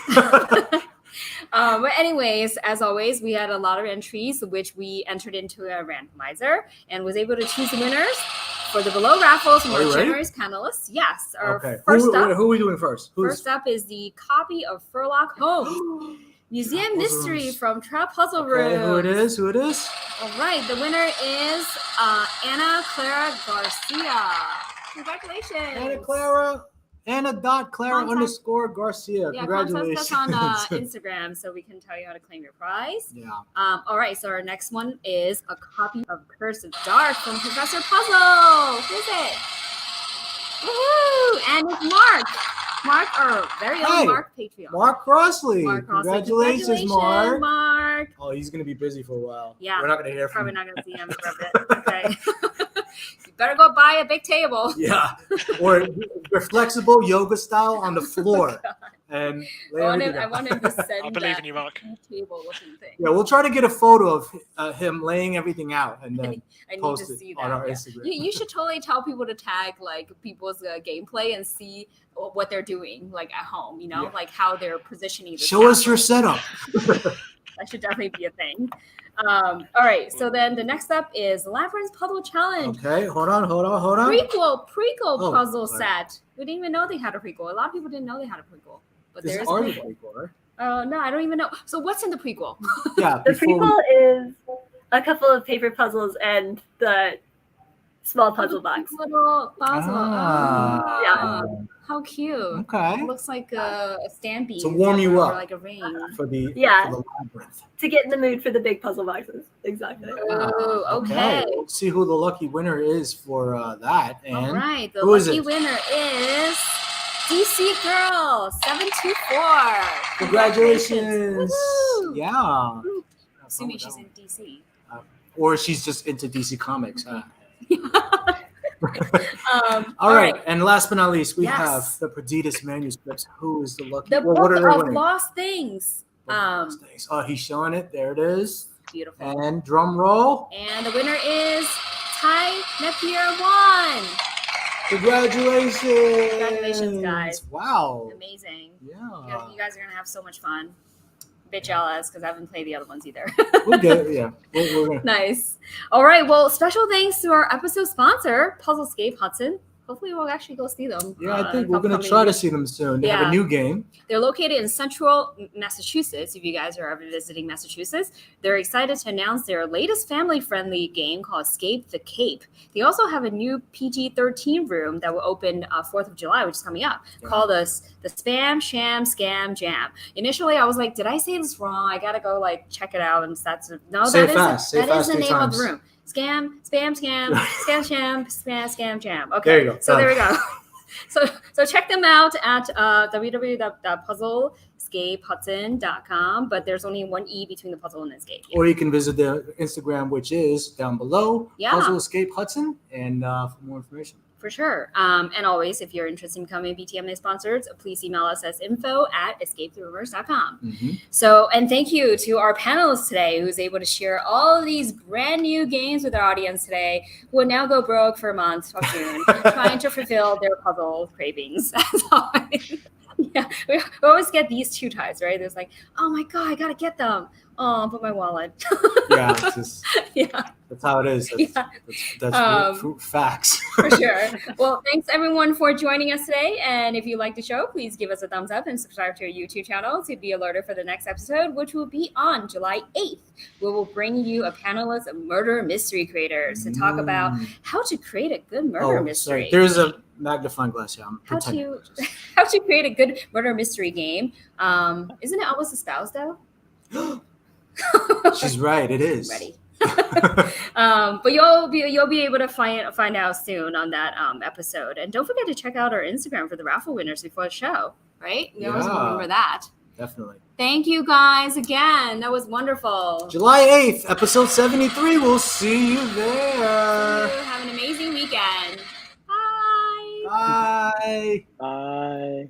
But anyways, as always, we had a lot of entries, which we entered into a randomizer and was able to choose the winners for the below raffles from Are our you ready? generous panelists. Yes. Our Okay. first Who up. are we doing first? First up is the copy of Furlock Holmes Museum Puzzle Mystery Rooms. from Trap Puzzle Room. Okay, who it is? Who it is? All right, the winner is Ana Clara Garcia. Congratulations. Anna.Clara Contact- _Garcia. Yeah, Congratulations. contact us on Instagram so we can tell you how to claim your prize. Yeah. All right, so our next one is a copy of Curse of Dark from Professor Puzzle. Who is it? Woohoo! And it's Mark. Mark, our very own Hey, Mark Patreon. Mark Crossley. Mark Crossley. Congratulations, Mark. Mark. Oh, he's going to be busy for a while. Yeah. We're not going to hear from Probably him. not going to see him for a bit. Okay. You better go buy a big table. Yeah. Or you're flexible yoga style on the floor. And lay everything I out. want him to send I believe that in you, Mark. table looking thing. Yeah, we'll try to get a photo of him laying everything out and then I need post to it see that. on our yeah. Instagram. You should totally tell people to tag like people's gameplay and see what they're doing like at home, you know, Yeah. like how they're positioning the Show us your tablet. setup. That should definitely be a thing. All right, so then the next up is Labyrinth Puzzle Challenge. Okay, hold on. Prequel Oh, puzzle right. set. We didn't even know they had a prequel. A lot of people didn't know they had a prequel. But This there is is a already prequel. prequel, right? Oh no, I don't even know. So what's in the prequel? Yeah. The before we- prequel is a couple of paper puzzles and the small puzzle box. Little puzzle. Ah. Yeah. How cute. Okay. It looks like a stand To warm you or up. like a ring. For the Yeah. for the labyrinth. To get in the mood for the big puzzle boxes. Exactly. Oh, okay. Let's see who the lucky winner is for that. And All right. The who is lucky it? winner is DC Girl 724. Congratulations. Woohoo. Yeah. Assuming she's in DC. Or she's just into DC Comics. Huh? All right. And last but not least, we Yes. have the Perditus Manuscripts. Who is the lucky The well, Book what are they of winning? Lost Things. Oh, he's showing it. There it is. Beautiful. And drum roll. And the winner is Ty Napier 1. Congratulations. Congratulations, guys. Wow. Amazing. Yeah. You guys are going to have so much fun. A bit jealous because I haven't played the other ones either. We'll get it. Yeah. We're gonna. Nice. All right. Well, special thanks to our episode sponsor, Puzzlescape Hudson. Hopefully, we'll actually go see them. Yeah, I think in we're going to upcoming try to weeks. see them soon. They have Yeah. a new game. They're located in central Massachusetts. If you guys are ever visiting Massachusetts, they're excited to announce their latest family-friendly game called Escape the Cape. They also have a new PG-13 room that will open 4th of July, which is coming up, Yeah. called the Spam Sham Scam Jam. Initially, I was like, did I say this wrong? I gotta go like check it out. And that's no, Say that it is fast. Say it that is fast the 3 name of times. the room. Scam, spam, scam, scam, sham, spam, scam, jam. Okay, There you go. so Done. there we go. So check them out at www.puzzlescapehudson.com, but there's only one E between the puzzle and escape. Yeah. Or you can visit their Instagram, which is down below. Yeah. Puzzle Escape Hudson. And for more information. For sure. And always, if you're interested in becoming BTMA sponsors, please email us at info@escapetherumors.com. Mm-hmm. So, and thank you to our panelists today who's able to share all of these brand new games with our audience today, who will now go broke for a month of June, trying to fulfill their puzzle cravings. As always. Yeah, we always get these two types, right? There's like, oh my God, I got to get them. Oh, but my wallet. Yeah, it's just, Yeah. that's how it is. That's, Yeah. that's facts. For sure. Well, thanks everyone for joining us today. And if you like the show, please give us a thumbs up and subscribe to our YouTube channel to be alerted for the next episode, which will be on July 8th. We will bring you a panelist of murder mystery creators to talk about how to create a good murder mystery. Sorry. There's a magnifying glass here. I'm How pretending. how to create a good murder mystery game. Isn't it almost a spouse though? She's right. It is. Ready. But you'll be able to find out soon on that episode. And don't forget to check out our Instagram for the raffle winners before the show. Right? We always Yeah. remember that. Definitely. Thank you guys again. That was wonderful. July 8th, episode 73. We'll see you there. Have an amazing weekend. Bye. Bye. Bye.